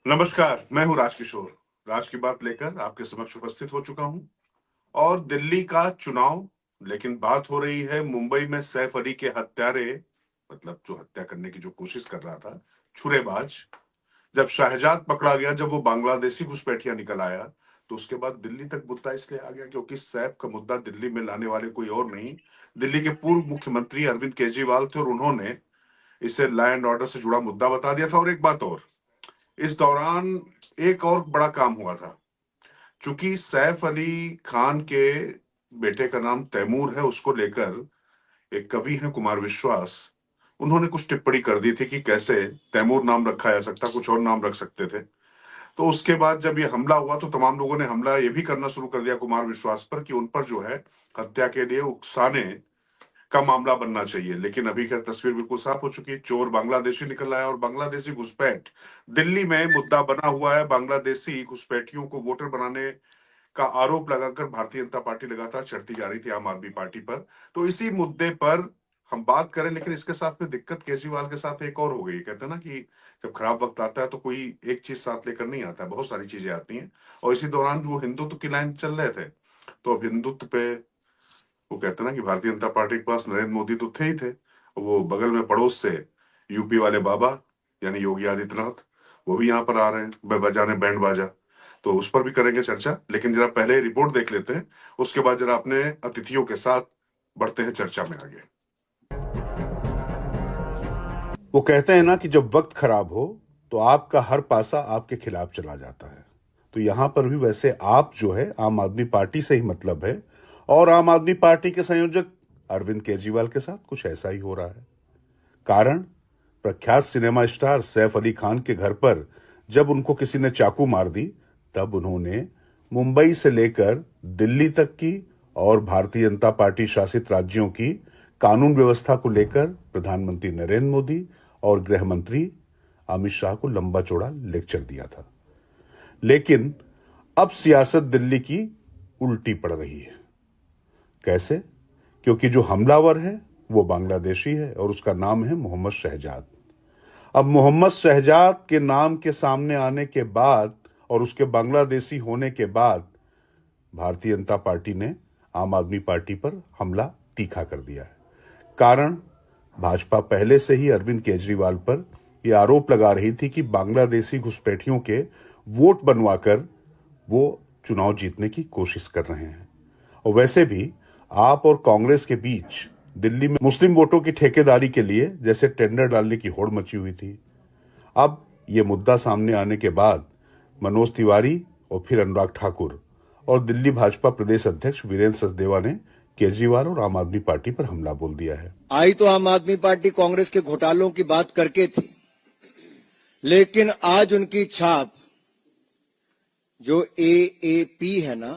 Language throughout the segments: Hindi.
नमस्कार, मैं हूँ राजकिशोर। राज की बात लेकर आपके समक्ष उपस्थित हो चुका हूँ। और दिल्ली का चुनाव, लेकिन बात हो रही है मुंबई में सैफ अली के हत्यारे, मतलब जो हत्या करने की जो कोशिश कर रहा था, छुरेबाज। जब शाहजाद पकड़ा गया, जब वो बांग्लादेशी घुसपैठिया निकल आया, तो उसके बाद दिल्ली तक मुद्दा इसलिए आ गया क्योंकि सैफ का मुद्दा दिल्ली में लाने वाले कोई और नहीं, दिल्ली के पूर्व मुख्यमंत्री अरविंद केजरीवाल थे। और उन्होंने इसे लॉ एंड ऑर्डर से जुड़ा मुद्दा बता दिया था। और एक बात और, इस दौरान एक और बड़ा काम हुआ था। चूंकि सैफ अली खान के बेटे का नाम तैमूर है, उसको लेकर एक कवि है कुमार विश्वास, उन्होंने कुछ टिप्पणी कर दी थी कि कैसे तैमूर नाम रखा जा सकता, कुछ और नाम रख सकते थे। तो उसके बाद जब ये हमला हुआ तो तमाम लोगों ने हमला ये भी करना शुरू कर दिया कुमार विश्वास पर कि उन पर जो है हत्या के लिए उकसाने का मामला बनना चाहिए। लेकिन अभी का तस्वीर बिल्कुल साफ हो चुकी है। चोर बांग्लादेशी निकल आया और बांग्लादेशी घुसपैठ दिल्ली में मुद्दा बना हुआ है। बांग्लादेशी घुसपैठियों को वोटर बनाने का आरोप लगाकर भारतीय जनता पार्टी लगातार चढ़ती जा रही थी आम आदमी पार्टी पर। तो इसी मुद्दे पर हम बात करें, लेकिन इसके साथ में दिक्कत केजरीवाल के साथ एक और हो गई। कहते हैं ना कि जब खराब वक्त आता है तो कोई एक चीज साथ लेकर नहीं आता, बहुत सारी चीजें आती हैं। और इसी दौरान जो हिंदुत्व की लाइन चल रहे थे, तो अब हिंदुत्व पे वो कहते हैं ना कि भारतीय जनता पार्टी के पास नरेंद्र मोदी तो थे ही थे, वो बगल में पड़ोस से यूपी वाले बाबा यानी योगी आदित्यनाथ, वो भी यहाँ पर आ रहे हैं बजाने बैंड बाजा। तो उस पर भी करेंगे चर्चा, लेकिन जरा पहले रिपोर्ट देख लेते हैं, उसके बाद जरा अपने अतिथियों के साथ बढ़ते हैं चर्चा में आगे। वो कहते हैं ना कि जब वक्त खराब हो तो आपका हर पासा आपके खिलाफ चला जाता है। तो यहां पर भी वैसे आप जो है आम आदमी पार्टी से ही मतलब है, और आम आदमी पार्टी के संयोजक अरविंद केजरीवाल के साथ कुछ ऐसा ही हो रहा है। कारण, प्रख्यात सिनेमा स्टार सैफ अली खान के घर पर जब उनको किसी ने चाकू मार दी, तब उन्होंने मुंबई से लेकर दिल्ली तक की और भारतीय जनता पार्टी शासित राज्यों की कानून व्यवस्था को लेकर प्रधानमंत्री नरेंद्र मोदी और गृह मंत्री अमित शाह को लंबा चौड़ा लेक्चर दिया था। लेकिन अब सियासत दिल्ली की उल्टी पड़ रही है। कैसे? क्योंकि जो हमलावर है वो बांग्लादेशी है और उसका नाम है मोहम्मद शहजाद। अब मोहम्मद शहजाद के नाम के सामने आने के बाद और उसके बांग्लादेशी होने के बाद भारतीय जनता पार्टी ने आम आदमी पार्टी पर हमला तीखा कर दिया है। कारण, भाजपा पहले से ही अरविंद केजरीवाल पर यह आरोप लगा रही थी कि बांग्लादेशी घुसपैठियों के वोट बनवाकर वो चुनाव जीतने की कोशिश कर रहे हैं। और वैसे भी आप और कांग्रेस के बीच दिल्ली में मुस्लिम वोटों की ठेकेदारी के लिए जैसे टेंडर डालने की होड़ मची हुई थी। अब ये मुद्दा सामने आने के बाद मनोज तिवारी और फिर अनुराग ठाकुर और दिल्ली भाजपा प्रदेश अध्यक्ष वीरेंद्र सचदेवा ने केजरीवाल और आम आदमी पार्टी पर हमला बोल दिया है। आई तो आम आदमी पार्टी कांग्रेस के घोटालों की बात करके थी, लेकिन आज उनकी छाप जो एएपी है ना,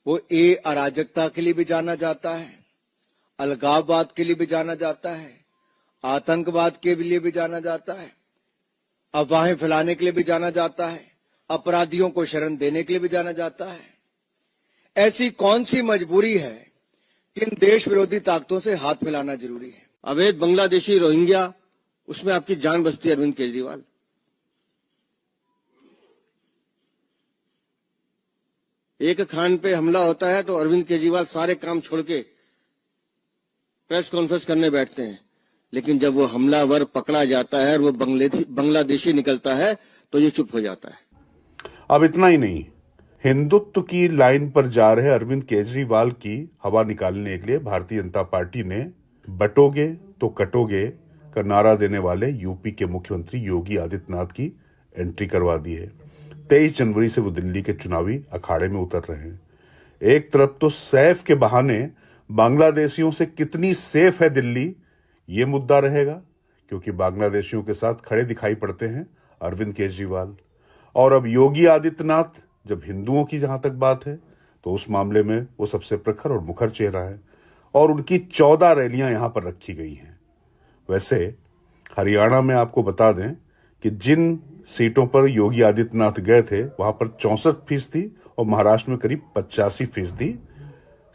वो ए अराजकता के लिए भी जाना जाता है, अलगाववाद के लिए भी जाना जाता है, आतंकवाद के लिए भी जाना जाता है, अफवाहें फैलाने के लिए भी जाना जाता है, अपराधियों को शरण देने के लिए भी जाना जाता है। ऐसी कौन सी मजबूरी है कि इन देश विरोधी ताकतों से हाथ मिलाना जरूरी है? अवैध बांग्लादेशी रोहिंग्या, उसमें आपकी जान बचती है अरविंद केजरीवाल। एक खान पे हमला होता है तो अरविंद केजरीवाल सारे काम छोड़ के प्रेस कॉन्फ्रेंस करने बैठते हैं, लेकिन जब वो हमलावर पकड़ा जाता है और वो बांग्लादेशी निकलता है तो ये चुप हो जाता है। अब इतना ही नहीं, हिंदुत्व की लाइन पर जा रहे अरविंद केजरीवाल की हवा निकालने के लिए भारतीय जनता पार्टी ने बटोगे तो कटोगे का नारा देने वाले यूपी के मुख्यमंत्री योगी आदित्यनाथ की एंट्री करवा दी है। 23 जनवरी से वो दिल्ली के चुनावी अखाड़े में उतर रहे हैं। एक तरफ तो सैफ के बहाने बांग्लादेशियों से कितनी सेफ है दिल्ली, ये मुद्दा रहेगा, क्योंकि बांग्लादेशियों के साथ खड़े दिखाई पड़ते हैं अरविंद केजरीवाल। और अब योगी आदित्यनाथ, जब हिंदुओं की जहां तक बात है तो उस मामले में वो सबसे प्रखर और मुखर चेहरा है, और उनकी 14 रैलियां यहां पर रखी गई हैं। वैसे हरियाणा में आपको बता दें कि जिन सीटों पर योगी आदित्यनाथ गए थे वहां पर 64% और महाराष्ट्र में करीब 85%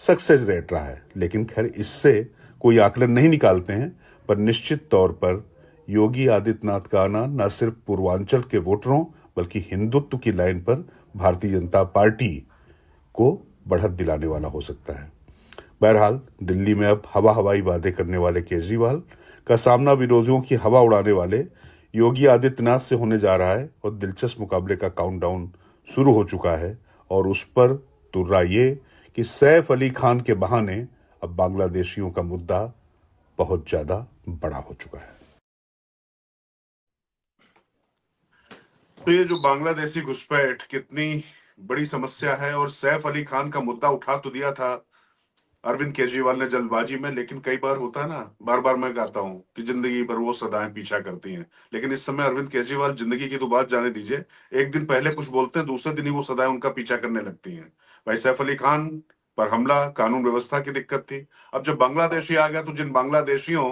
सक्सेस रेट रहा है। लेकिन खैर इससे कोई आकलन नहीं निकालते हैं, पर निश्चित तौर पर योगी आदित्यनाथ का आना न सिर्फ पूर्वांचल के वोटरों बल्कि हिंदुत्व की लाइन पर भारतीय जनता पार्टी को बढ़त दिलाने वाला हो सकता है। बहरहाल दिल्ली में अब हवाई वादे करने वाले केजरीवाल का सामना विरोधियों की हवा उड़ाने वाले योगी आदित्यनाथ से होने जा रहा है और दिलचस्प मुकाबले का काउंटडाउन शुरू हो चुका है। और उस पर तुर्रा ये कि सैफ अली खान के बहाने अब बांग्लादेशियों का मुद्दा बहुत ज्यादा बड़ा हो चुका है। तो ये जो बांग्लादेशी घुसपैठ कितनी बड़ी समस्या है, और सैफ अली खान का मुद्दा उठा तो दिया था अरविंद केजरीवाल ने जल्दबाजी में, लेकिन कई बार होता है ना, बार बार मैं कहता हूं कि जिंदगी भर वो सदाएं पीछा करती हैं, लेकिन इस समय अरविंद केजरीवाल जिंदगी की तो बात जाने दीजिए, एक दिन पहले कुछ बोलते हैं दूसरे दिन ही वो सदाएं उनका पीछा करने लगती हैं। भाई सैफ अली खान पर हमला कानून व्यवस्था की दिक्कत थी। अब जब बांग्लादेशी आ गया तो जिन बांग्लादेशियों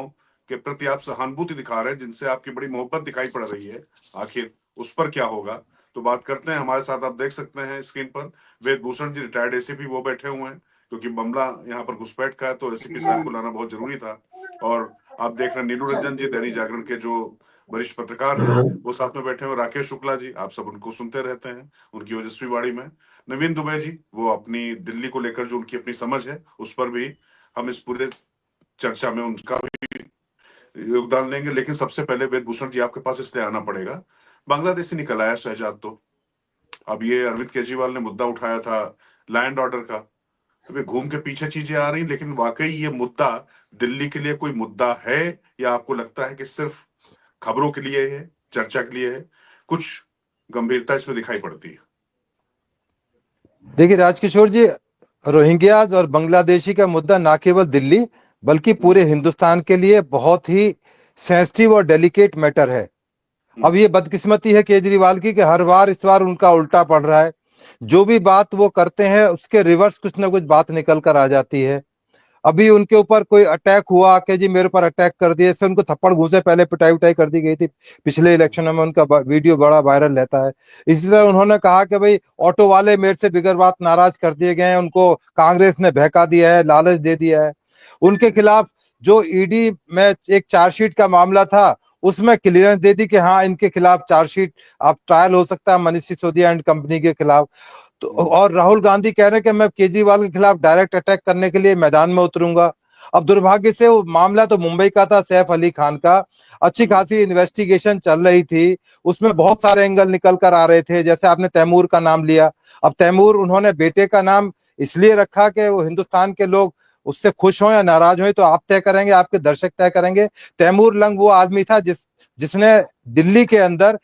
के प्रति आप सहानुभूति दिखा रहे हैं, जिनसे आपकी बड़ी मोहब्बत दिखाई पड़ रही है, आखिर उस पर क्या होगा? तो बात करते हैं। हमारे साथ आप देख सकते हैं स्क्रीन पर वेद भूषण जी, रिटायर्ड एसीपी, वो बैठे हुए हैं, क्योंकि मामला यहाँ पर घुसपैठ का है तो एसीपी साहब को लाना बहुत जरूरी था। और आप देख रहे हैं नीलू रंजन जी, दैनिक जागरण के जो वरिष्ठ पत्रकार हैं, वो साथ में बैठे हुए। राकेश शुक्ला जी, आप सब उनको सुनते रहते हैं उनकी ओजस्वी वाणी में। नवीन दुबे जी, वो अपनी दिल्ली को लेकर जो उनकी अपनी समझ है उस पर भी हम इस पूरे चर्चा में उनका भी योगदान लेंगे। लेकिन सबसे पहले वेद भूषण जी आपके पास इसलिए आना पड़ेगा, बांग्लादेश से निकल आया शहजाद। तो अब ये अरविंद केजरीवाल ने मुद्दा उठाया था लैंड ऑर्डर का, अभी घूम के पीछे चीजें आ रही, लेकिन वाकई ये मुद्दा दिल्ली के लिए कोई मुद्दा है, या आपको लगता है कि सिर्फ खबरों के लिए है, चर्चा के लिए है? कुछ गंभीरता इसमें दिखाई पड़ती है। देखिए राजकिशोर जी, रोहिंग्याज और बांग्लादेशी का मुद्दा ना केवल दिल्ली बल्कि पूरे हिंदुस्तान के लिए बहुत ही सेंसिटिव और डेलिकेट मैटर है। अब ये बदकिस्मती है केजरीवाल की कि हर बार इस बार उनका उल्टा पड़ रहा है। जो भी बात वो करते हैं उसके रिवर्स कुछ ना कुछ बात निकल कर आ जाती है। अभी उनके ऊपर कोई अटैक हुआ कि जी मेरे पर अटैक कर दिए, इससे उनको थप्पड़ घूंसे पहले पिटाई उटाई कर दी गई थी। पिछले इलेक्शन में उनका वीडियो बड़ा वायरल रहता है। इसी तरह उन्होंने कहा कि भाई ऑटो वाले मेरे से बिगर बात नाराज कर दिए गए हैं, उनको कांग्रेस ने बहका दिया है, लालच दे दिया है। उनके खिलाफ जो ईडी में एक चार्जशीट का मामला था उसमें क्लियरेंस दे दी कि हाँ इनके खिलाफ चार्जशीट अब ट्रायल हो सकता है मनीष सिसोदिया एंड कंपनी के खिलाफ। तो और राहुल गांधी कह रहे हैं कि मैं केजरीवाल के खिलाफ डायरेक्ट अटैक करने के लिए मैदान में उतरूंगा। अब दुर्भाग्य से वो मामला तो मुंबई का था, सैफ अली खान का। अच्छी खासी इन्वेस्टिगेशन चल रही थी, उसमें बहुत सारे एंगल निकल कर आ रहे थे। जैसे आपने तैमूर का नाम लिया, अब तैमूर उन्होंने बेटे का नाम इसलिए रखा कि वो हिंदुस्तान के लोग उससे खुश हो या नाराज हो तो आप तय करेंगे, आपके दर्शक तय करेंगे। तैमूर लंग वो आदमी था जिसने दिल्ली के अंदर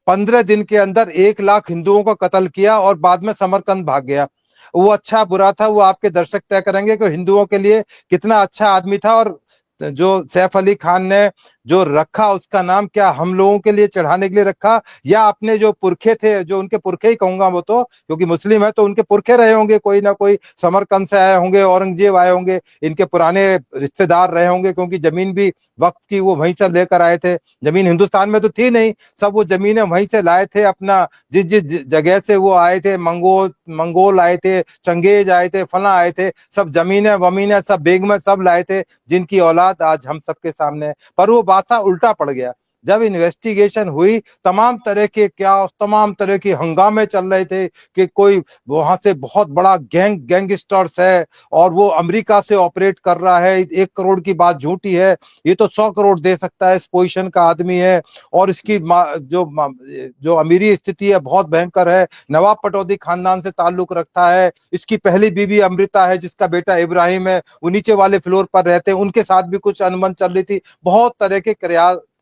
15 दिन के अंदर 1 लाख हिंदुओं का कत्ल किया और बाद में समरकंद भाग गया। वो अच्छा बुरा था, वो आपके दर्शक तय करेंगे कि हिंदुओं के लिए कितना अच्छा आदमी था। और जो सैफ अली खान ने जो रखा उसका नाम क्या हम लोगों के लिए चढ़ाने के लिए रखा, या अपने जो पुरखे थे, जो उनके पुरखे ही कहूंगा वो तो, क्योंकि मुस्लिम है तो उनके पुरखे रहे होंगे, कोई ना कोई समरकंद से आए होंगे, औरंगजेब आए होंगे, इनके पुराने रिश्तेदार रहे होंगे, क्योंकि जमीन भी वक्त की वो वहीं से लेकर आए थे। जमीन हिंदुस्तान में तो थी नहीं, सब वो जमीनें वहीं से लाए थे अपना। जिस जिस जगह से वो आए थे, मंगोल आए थे, चंगेज आए थे, फला आए थे, सब जमीनें वमीनें सब बेग में सब लाए थे, जिनकी औलाद आज हम सबके सामने है। पर वो बादशाह उल्टा पड़ गया। जब इन्वेस्टिगेशन हुई, तमाम तरह के क्या तमाम तरह के हंगामे चल रहे थे कि कोई वहां से बहुत बड़ा गैंगस्टर्स है और वो अमेरिका से ऑपरेट कर रहा है, 1 करोड़ की बात झूठी है, ये तो 100 करोड़ दे सकता है, इस पोजीशन का आदमी है, और इसकी जो अमीरी स्थिति है बहुत भयंकर है, नवाब पटौदी खानदान से ताल्लुक रखता है, इसकी पहली बीवी अमृता है जिसका बेटा इब्राहिम है, वो नीचे वाले फ्लोर पर रहते हैं, उनके साथ भी कुछ अनबन चल रही थी, बहुत तरह के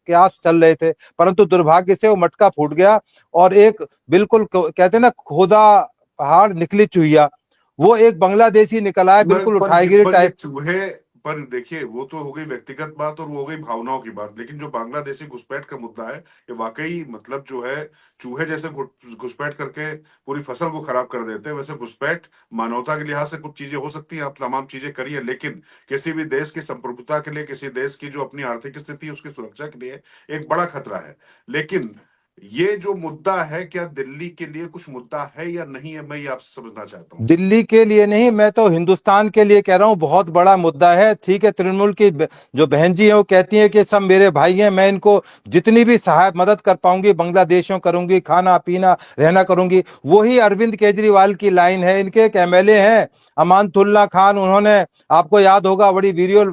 कयास चल रहे थे। परंतु दुर्भाग्य से वो मटका फूट गया और एक बिल्कुल कहते हैं ना खोदा पहाड़ निकली चुहिया, वो एक बांग्लादेशी निकला है, बिल्कुल उठाईगिरी ये टाइप। चूहे पर देखिए, वो तो हो गई व्यक्तिगत बात और वो हो गई भावनाओं की बात, लेकिन जो बांग्लादेशी घुसपैठ का मुद्दा है, ये वाकई मतलब जो है चूहे जैसे घुसपैठ करके पूरी फसल को खराब कर देते हैं, वैसे घुसपैठ मानवता के लिहाज से कुछ चीजें हो सकती हैं, आप तमाम चीजें करिए, लेकिन किसी भी देश की संप्रभुता के लिए, किसी देश की जो अपनी आर्थिक स्थिति है उसकी सुरक्षा के लिए एक बड़ा खतरा है। लेकिन ये जो मुद्दा है, क्या दिल्ली के लिए कुछ मुद्दा है या नहीं है, मैं ये आपसे समझना चाहता हूँ। दिल्ली के लिए नहीं, मैं तो हिंदुस्तान के लिए कह रहा हूँ, बहुत बड़ा मुद्दा है। ठीक है, तृणमूल की जो बहन जी है वो कहती है कि सब मेरे भाई हैं, मैं इनको जितनी भी सहायता मदद कर पाऊंगी बांग्लादेशियों करूंगी, खाना पीना रहना करूंगी। वही अरविंद केजरीवाल की लाइन है। इनके एक एमएलए हैं अमानतुल्ला खान, उन्होंने, आपको याद होगा, बड़ी वीडियो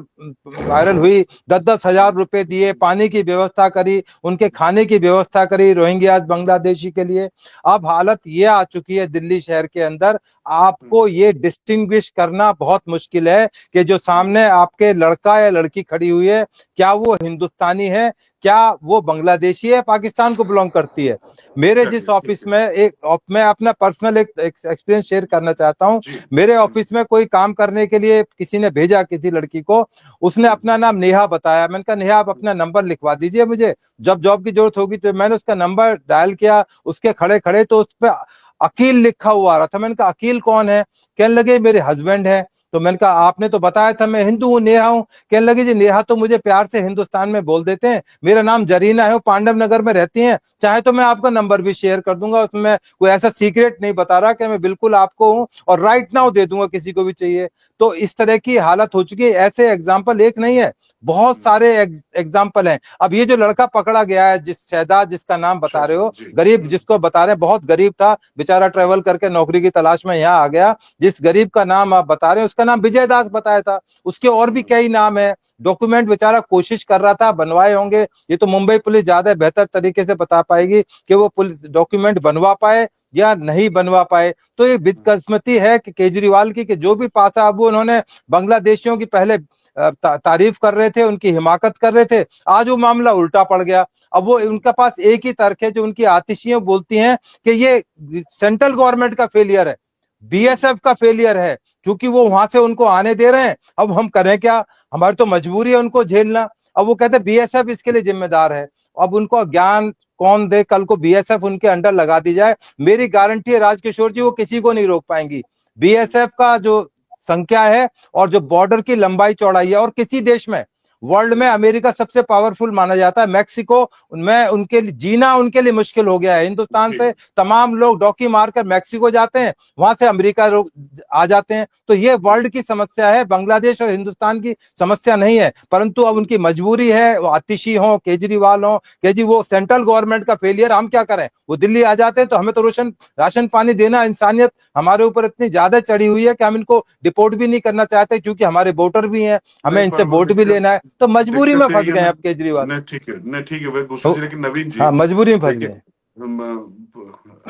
वायरल हुई, 10-10 हजार रुपए दिए, पानी की व्यवस्था करी, उनके खाने की व्यवस्था करी रोहिंग्याज बांग्लादेशी के लिए। अब हालत ये आ चुकी है दिल्ली शहर के अंदर, आपको ये डिस्टिंग्विश करना बहुत मुश्किल है कि जो सामने आपके लड़का या लड़की खड़ी हुई है, क्या वो हिंदुस्तानी है, क्या वो बांग्लादेशी है, पाकिस्तान को बिलोंग करती है। मेरे जिस ऑफिस में मैं अपना पर्सनल एक एक्सपीरियंस शेयर करना चाहता हूं। मेरे ऑफिस में कोई काम करने के लिए किसी ने भेजा किसी लड़की को, उसने अपना नाम नेहा बताया। मैंने कहा नेहा, आप अपना नंबर लिखवा दीजिए मुझे, जब जॉब की जरूरत होगी। तो मैंने उसका नंबर डायल किया, उसके खड़े खड़े तो उस पर अकील लिखा हुआ आ रहा था। मैंने कहा अकील कौन है? कहने लगे मेरे हस्बैंड है। तो मैंने कहा आपने तो बताया था मैं हिंदू हूँ, नेहा हूँ। कहने लगे जी नेहा तो मुझे प्यार से हिंदुस्तान में बोल देते हैं, मेरा नाम जरीना है, वो पांडव नगर में रहती हैं, चाहे तो मैं आपका नंबर भी शेयर कर दूंगा, उसमें मैं कोई ऐसा सीक्रेट नहीं बता रहा कि मैं बिल्कुल आपको हूँ, और राइट नाउ दे दूंगा किसी को भी चाहिए। तो इस तरह की हालत हो चुकी है। ऐसे एग्जाम्पल एक नहीं है, बहुत सारे एग्जाम्पल हैं। अब ये जो लड़का पकड़ा गया है, जिस शहजाद जिसका नाम बता रहे हो, गरीब जिसको बता रहे हैं, बहुत गरीब था बेचारा, ट्रेवल करके नौकरी की तलाश में यहाँ आ गया। जिस गरीब का नाम आप बता रहे हैं उसका नाम विजय दास बताया था, उसके और भी कई नाम है। डॉक्यूमेंट बेचारा कोशिश कर रहा था, बनवाए होंगे, ये तो मुंबई पुलिस ज्यादा बेहतर तरीके से बता पाएगी कि वो पुलिस डॉक्यूमेंट बनवा पाए या नहीं बनवा पाए। तो ये बदकिस्मती है कि केजरीवाल की, कि जो भी पासा, अब वो उन्होंने बांग्लादेशियों की पहले तारीफ कर रहे थे, उनकी हिमाकत कर रहे थे, आज वो मामला उल्टा पड़ गया। अब वो, उनके पास एक ही तर्क है जो उनकी आतिशियां बोलती हैं कि ये सेंट्रल गवर्नमेंट का फेलियर है, बीएसएफ का फेलियर है, क्योंकि वो वहां से उनको आने दे रहे हैं। अब हम करें क्या, हमारी तो मजबूरी है उनको झेलना। अब वो कहते हैं बीएसएफ इसके लिए जिम्मेदार है। अब उनको ज्ञान कौन दे, कल को बीएसएफ उनके अंडर लगा दी जाए, मेरी गारंटी है राजकिशोर जी, वो किसी को नहीं रोक पाएंगी। बीएसएफ का जो संख्या है और जो बॉर्डर की लंबाई चौड़ाई है, और किसी देश में वर्ल्ड में अमेरिका सबसे पावरफुल माना जाता है, मैक्सिको में उनके लिए जीना उनके लिए मुश्किल हो गया है। हिंदुस्तान से तमाम लोग डॉकी मारकर मैक्सिको जाते हैं, वहां से अमेरिका लोग आ जाते हैं। तो ये वर्ल्ड की समस्या है, बांग्लादेश और हिंदुस्तान की समस्या नहीं है। परंतु अब उनकी मजबूरी है, वो आतिशी हो, केजरीवाल हो, कि जी वो सेंट्रल गवर्नमेंट का फेलियर, हम क्या करें। वो दिल्ली आ जाते हैं तो हमें तो राशन पानी देना, इंसानियत हमारे ऊपर इतनी ज्यादा चढ़ी हुई है कि हम इनको डिपोर्ट भी नहीं करना चाहते, क्योंकि हमारे वोटर भी हैं, हमें इनसे वोट भी लेना है। तो मजबूरी में फंस गए अब केजरीवाल। नहीं ठीक है, नहीं ठीक है भूषण जी, लेकिन नवीन जी, हाँ, मजबूरी में फंस देखिए, गए।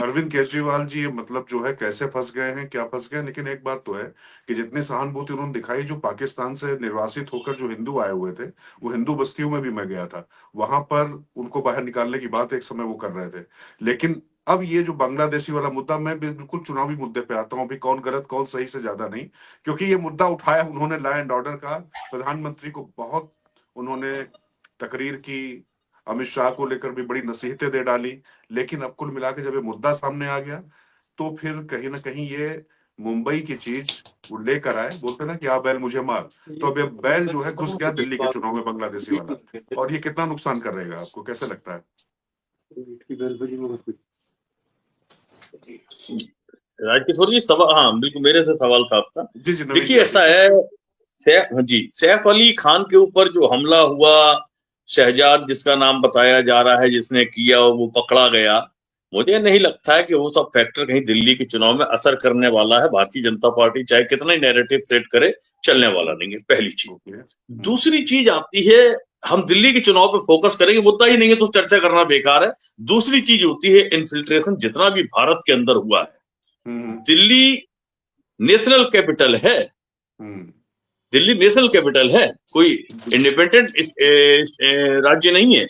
अरविंद केजरीवाल जी मतलब जो है कैसे फंस गए हैं, क्या फंस गए हैं, लेकिन एक बात तो है कि जितनी सहानुभूति उन्होंने दिखाई, जो पाकिस्तान से निर्वासित होकर जो हिंदू आए हुए थे, वो हिंदू बस्तियों में भी मैं गया था, वहां पर उनको बाहर निकालने की बात एक समय वो कर रहे थे। लेकिन अब ये जो बांग्लादेशी वाला मुद्दा, मैं बिल्कुल चुनावी मुद्दे पे आता हूँ, अभी कौन गलत कौन सही से ज्यादा नहीं, क्योंकि ये मुद्दा उठाया उन्होंने लॉ एंड ऑर्डर का, प्रधानमंत्री को बहुत उन्होंने तकरीर की, अमित शाह को लेकर भी बड़ी नसीहतें दे डाली। लेकिन अब कुल मिला के जब ये मुद्दा सामने आ गया, तो फिर कहीं ना कहीं ये मुंबई की चीज वो लेकर आए, बोलते ना कि आ बैल मुझे मार। तो अब ये बैल जो है घुस गया दिल्ली के चुनाव में, बांग्लादेशी वाला, और ये कितना नुकसान करेगा, आपको कैसे लगता है? राजकिशोर जी, सवाल, हाँ बिल्कुल मेरे से सवाल था आपका। जी जी, देखिए ऐसा है, सैफ अली खान के ऊपर जो हमला हुआ, शहजाद जिसका नाम बताया जा रहा है जिसने किया, वो पकड़ा गया, मुझे नहीं लगता है कि वो सब फैक्टर कहीं दिल्ली के चुनाव में असर करने वाला है। भारतीय जनता पार्टी चाहे कितना ही नैरेटिव सेट करे, चलने वाला नहीं है, पहली चीज। दूसरी चीज आती है, हम दिल्ली के चुनाव पे फोकस करेंगे, मुद्दा ही नहीं है तो चर्चा करना बेकार है। दूसरी चीज होती है इन्फिल्ट्रेशन, जितना भी भारत के अंदर हुआ है। दिल्ली नेशनल कैपिटल है, दिल्ली नेशनल कैपिटल है, कोई इंडिपेंडेंट राज्य नहीं है।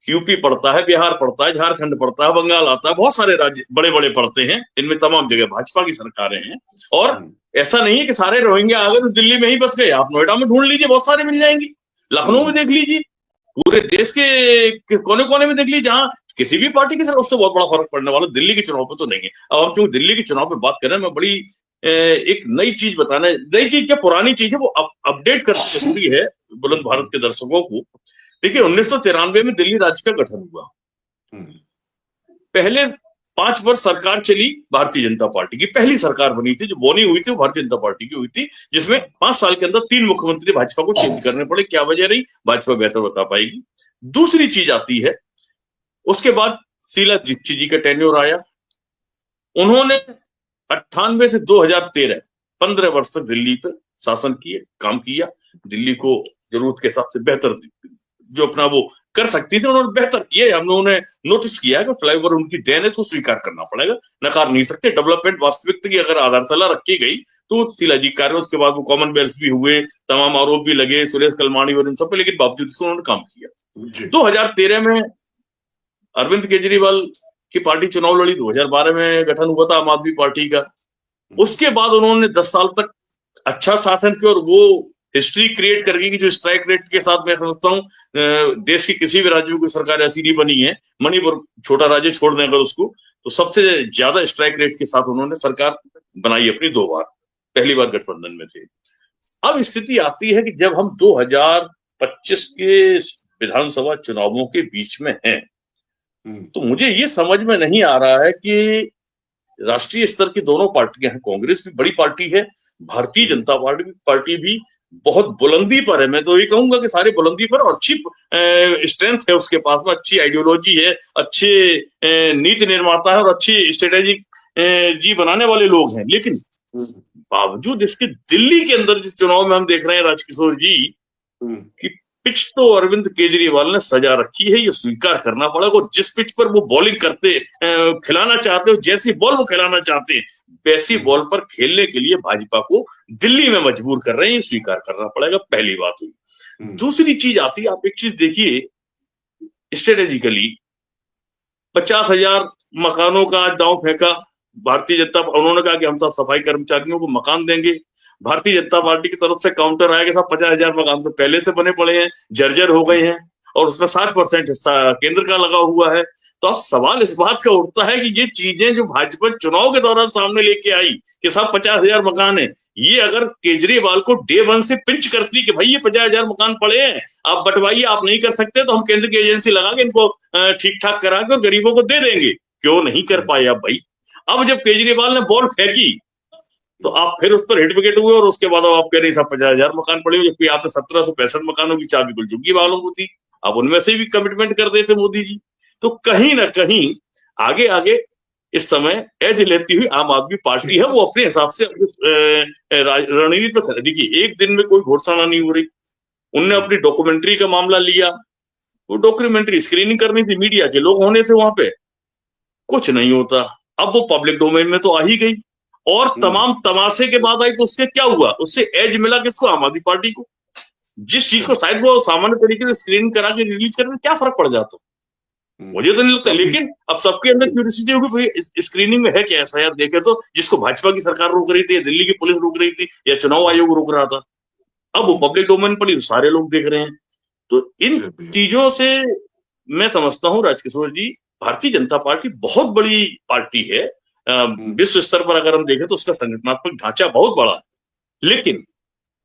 यूपी पड़ता है, बिहार पड़ता है, झारखंड पड़ता है, बंगाल आता है, बहुत सारे राज्य बड़े बड़े पड़ते हैं, इनमें तमाम जगह भाजपा की सरकारें हैं। और ऐसा नहीं है कि सारे रोहिंग्या आ गए तो दिल्ली में ही बस गए। आप नोएडा में ढूंढ लीजिए, बहुत सारे मिल जाएंगी, लखनऊ में देख लीजिए, पूरे देश के कोने कोने में देख लीजिए, जहां किसी भी पार्टी के साथ उससे बहुत बड़ा फर्क पड़ने वाला। दिल्ली के चुनाव पर तो नहीं है। अब हम चूंकि दिल्ली के चुनाव पर बात कर रहे हैं, मैं बड़ी एक नई चीज बताना, नई चीज क्या पुरानी चीज है, वो अपडेट करना जरूरी है बुलंद भारत के दर्शकों को। देखिए 1993 में दिल्ली राज्य का गठन हुआ, हम्म, पहले 5 वर्ष सरकार चली भारतीय जनता पार्टी की, पहली सरकार बनी थी जो बनी हुई थी वो भारतीय जनता पार्टी की हुई थी, जिसमें 5 साल के अंदर 3 मुख्यमंत्री भाजपा को चेंज करने पड़े। क्या वजह रही, भाजपा बेहतर बता पाएगी। दूसरी चीज आती है, उसके बाद शीला दीक्षित जी का टेन्योर आया। उन्होंने 98 से 2013 15 वर्ष तक दिल्ली पे शासन किए, काम किया। दिल्ली को जरूरत के हिसाब से बेहतर जो अपना वो कर सकती थी उन्होंने बेहतर किया। हम लोगों ने नोटिस किया कि फ्लाईओवर उनकी देन है, इसको स्वीकार करना पड़ेगा, नकार नहीं सकते। डेवलपमेंट वास्तविकता की अगर आधारशिला रखी गई तो शीला जी कार्य, उसके बाद वो कॉमनवेल्थ भी हुए, तमाम आरोप भी लगे सुरेश कलमाणी और इन सब पे, लेकिन बावजूद इसको उन्होंने काम किया। जी 2013 में अरविंद केजरीवाल की पार्टी चुनाव लड़ी, 2012 में गठन हुआ था आम आदमी पार्टी का। उसके बाद उन्होंने 10 साल तक अच्छा शासन किया और वो हिस्ट्री क्रिएट करके कि जो स्ट्राइक रेट के साथ मैं समझता हूँ देश के किसी भी राज्य में कोई सरकार ऐसी नहीं बनी है, मणिपुर छोटा राज्य छोड़ दें अगर उसको, तो सबसे ज्यादा स्ट्राइक रेट के साथ उन्होंने सरकार बनाई अपनी 2 बार, पहली बार गठबंधन में थे। अब स्थिति आती है कि जब हम 2025 के विधानसभा चुनावों के बीच में हैं, तो मुझे ये समझ में नहीं आ रहा है कि राष्ट्रीय स्तर की दोनों पार्टियां हैं, कांग्रेस भी बड़ी पार्टी है, भारतीय जनता पार्टी भी बहुत बुलंदी पर है। मैं तो ये कहूंगा कि सारे बुलंदी पर, और अच्छी स्ट्रेंथ है उसके पास में, अच्छी आइडियोलॉजी है, अच्छे नीति निर्माता है और अच्छी स्ट्रेटेजिक जी बनाने वाले लोग हैं। लेकिन बावजूद इसके दिल्ली के अंदर जिस चुनाव में हम देख रहे हैं राजकिशोर जी कि पिच तो अरविंद केजरीवाल ने सजा रखी है, ये स्वीकार करना पड़ेगा। और जिस पिच पर वो बॉलिंग करते खिलाना चाहते हो, जैसी बॉल वो खिलाना चाहते हैं, वैसी बॉल पर खेलने के लिए भाजपा को दिल्ली में मजबूर कर रहे हैं, ये स्वीकार करना पड़ेगा। पहली बात हुई। दूसरी चीज आती है, आप एक चीज देखिए स्ट्रेटेजिकली 50,000 मकानों का दांव फेंका भारतीय जनता, उन्होंने कहा कि हम सब सफाई कर्मचारियों को मकान देंगे। भारतीय जनता पार्टी की तरफ से काउंटर आया कि साहब 50,000 मकान तो पहले से बने पड़े हैं, जर्जर हो गए हैं, और उसमें 60% हिस्सा केंद्र का लगा हुआ है। तो अब सवाल इस बात का उठता है कि ये चीजें जो भाजपा चुनाव के दौरान सामने लेके आई कि साहब 50,000 मकान है, ये अगर केजरीवाल को डे 1 से पिंच करती कि भाई ये 50,000 मकान पड़े हैं, आप बंटवाइए, आप नहीं कर सकते तो हम केंद्र की एजेंसी लगा के इनको ठीक ठाक करा के और गरीबों को दे देंगे, क्यों नहीं कर पाए आप भाई। अब जब केजरीवाल ने बॉल फेंकी तो आप फिर उस पर हिट विकेट हुए, और उसके बाद आप कह रहे सब 50,000 मकान पड़े, जबकि आपने 1765 मकानों की चाबी कुल चुकी वालों को थी, अब उनमें से भी कमिटमेंट कर देते मोदी जी। तो कहीं ना कहीं आगे आगे इस समय एज लेती हुई आम आदमी पार्टी है, वो अपने हिसाब से रणनीति पर। देखिए एक दिन में कोई घोषणा नहीं हो रही, उनने अपनी डॉक्यूमेंट्री का मामला लिया, वो डॉक्यूमेंट्री स्क्रीनिंग करनी थी, मीडिया के लोग होने थे वहां पे, कुछ नहीं होता। अब वो पब्लिक डोमेन में तो आ ही गई, और तमाम तमाशे के बाद आई तो उसके क्या हुआ, उससे एज मिला किसको, आम आदमी पार्टी को। जिस चीज को शायद वो सामान्य तरीके से स्क्रीनिंग करा के रिलीज करने क्या फर्क पड़ जाता, मुझे तो नहीं लगता। लेकिन अब सबके अंदर क्यूरियोसिटी होगी भाई स्क्रीनिंग में है क्या ऐसा यार, देखे तो जिसको भाजपा की सरकार रोक रही थी, या दिल्ली की पुलिस रोक रही थी, या चुनाव आयोग रोक रहा था, अब वो पब्लिक डोमेन पर ही सारे लोग देख रहे हैं। तो इन चीजों से मैं समझता हूँ राजकिशोर जी, भारतीय जनता पार्टी बहुत बड़ी पार्टी है, विश्व स्तर पर अगर हम देखें तो उसका संगठनात्मक ढांचा बहुत बड़ा है, लेकिन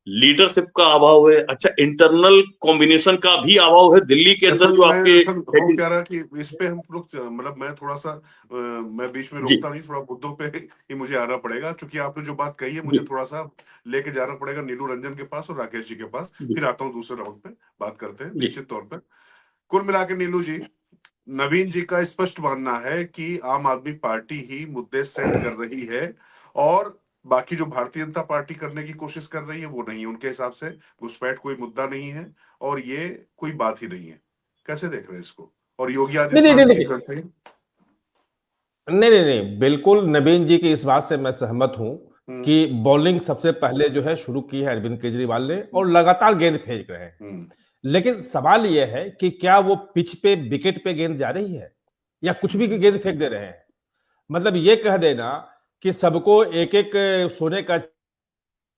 लीडरशिप का अभाव है। अच्छा, इंटरनल कॉम्बिनेशन का भी अभाव है दिल्ली के अंदर जो आपके हो क्या रहा कि इस पे हम लोग, मतलब मैं थोड़ा सा मैं बीच में रोकता नहीं, थोड़ा मुद्दों पे ही मुझे आना पड़ेगा, क्योंकि आपने जो बात कही है मुझे थोड़ा सा लेके जाना पड़ेगा नीलू रंजन के पास और राकेश जी के पास, फिर आता हूँ दूसरे राउंड पे, बात करते हैं निश्चित तौर पर। कुल मिला के नीलू जी, नवीन जी का स्पष्ट मानना है कि आम आदमी पार्टी ही मुद्दे सेट कर रही है, और बाकी जो भारतीय जनता पार्टी करने की कोशिश कर रही है वो नहीं, उनके हिसाब से घुसपैठ कोई मुद्दा नहीं है और ये कोई बात ही नहीं है। कैसे देख रहे हैं इसको? और योगी आदित्यनाथ जी करते हैं? नहीं, बिल्कुल नवीन जी की इस बात से मैं सहमत हूं कि बॉलिंग सबसे पहले जो है शुरू की है अरविंद केजरीवाल ने, और लगातार गेंद फेंक रहे हैं। लेकिन सवाल यह है कि क्या वो पिच पे विकेट पे गेंद जा रही है, या कुछ भी गेंद फेंक दे रहे हैं। मतलब ये कह देना कि सबको एक एक सोने का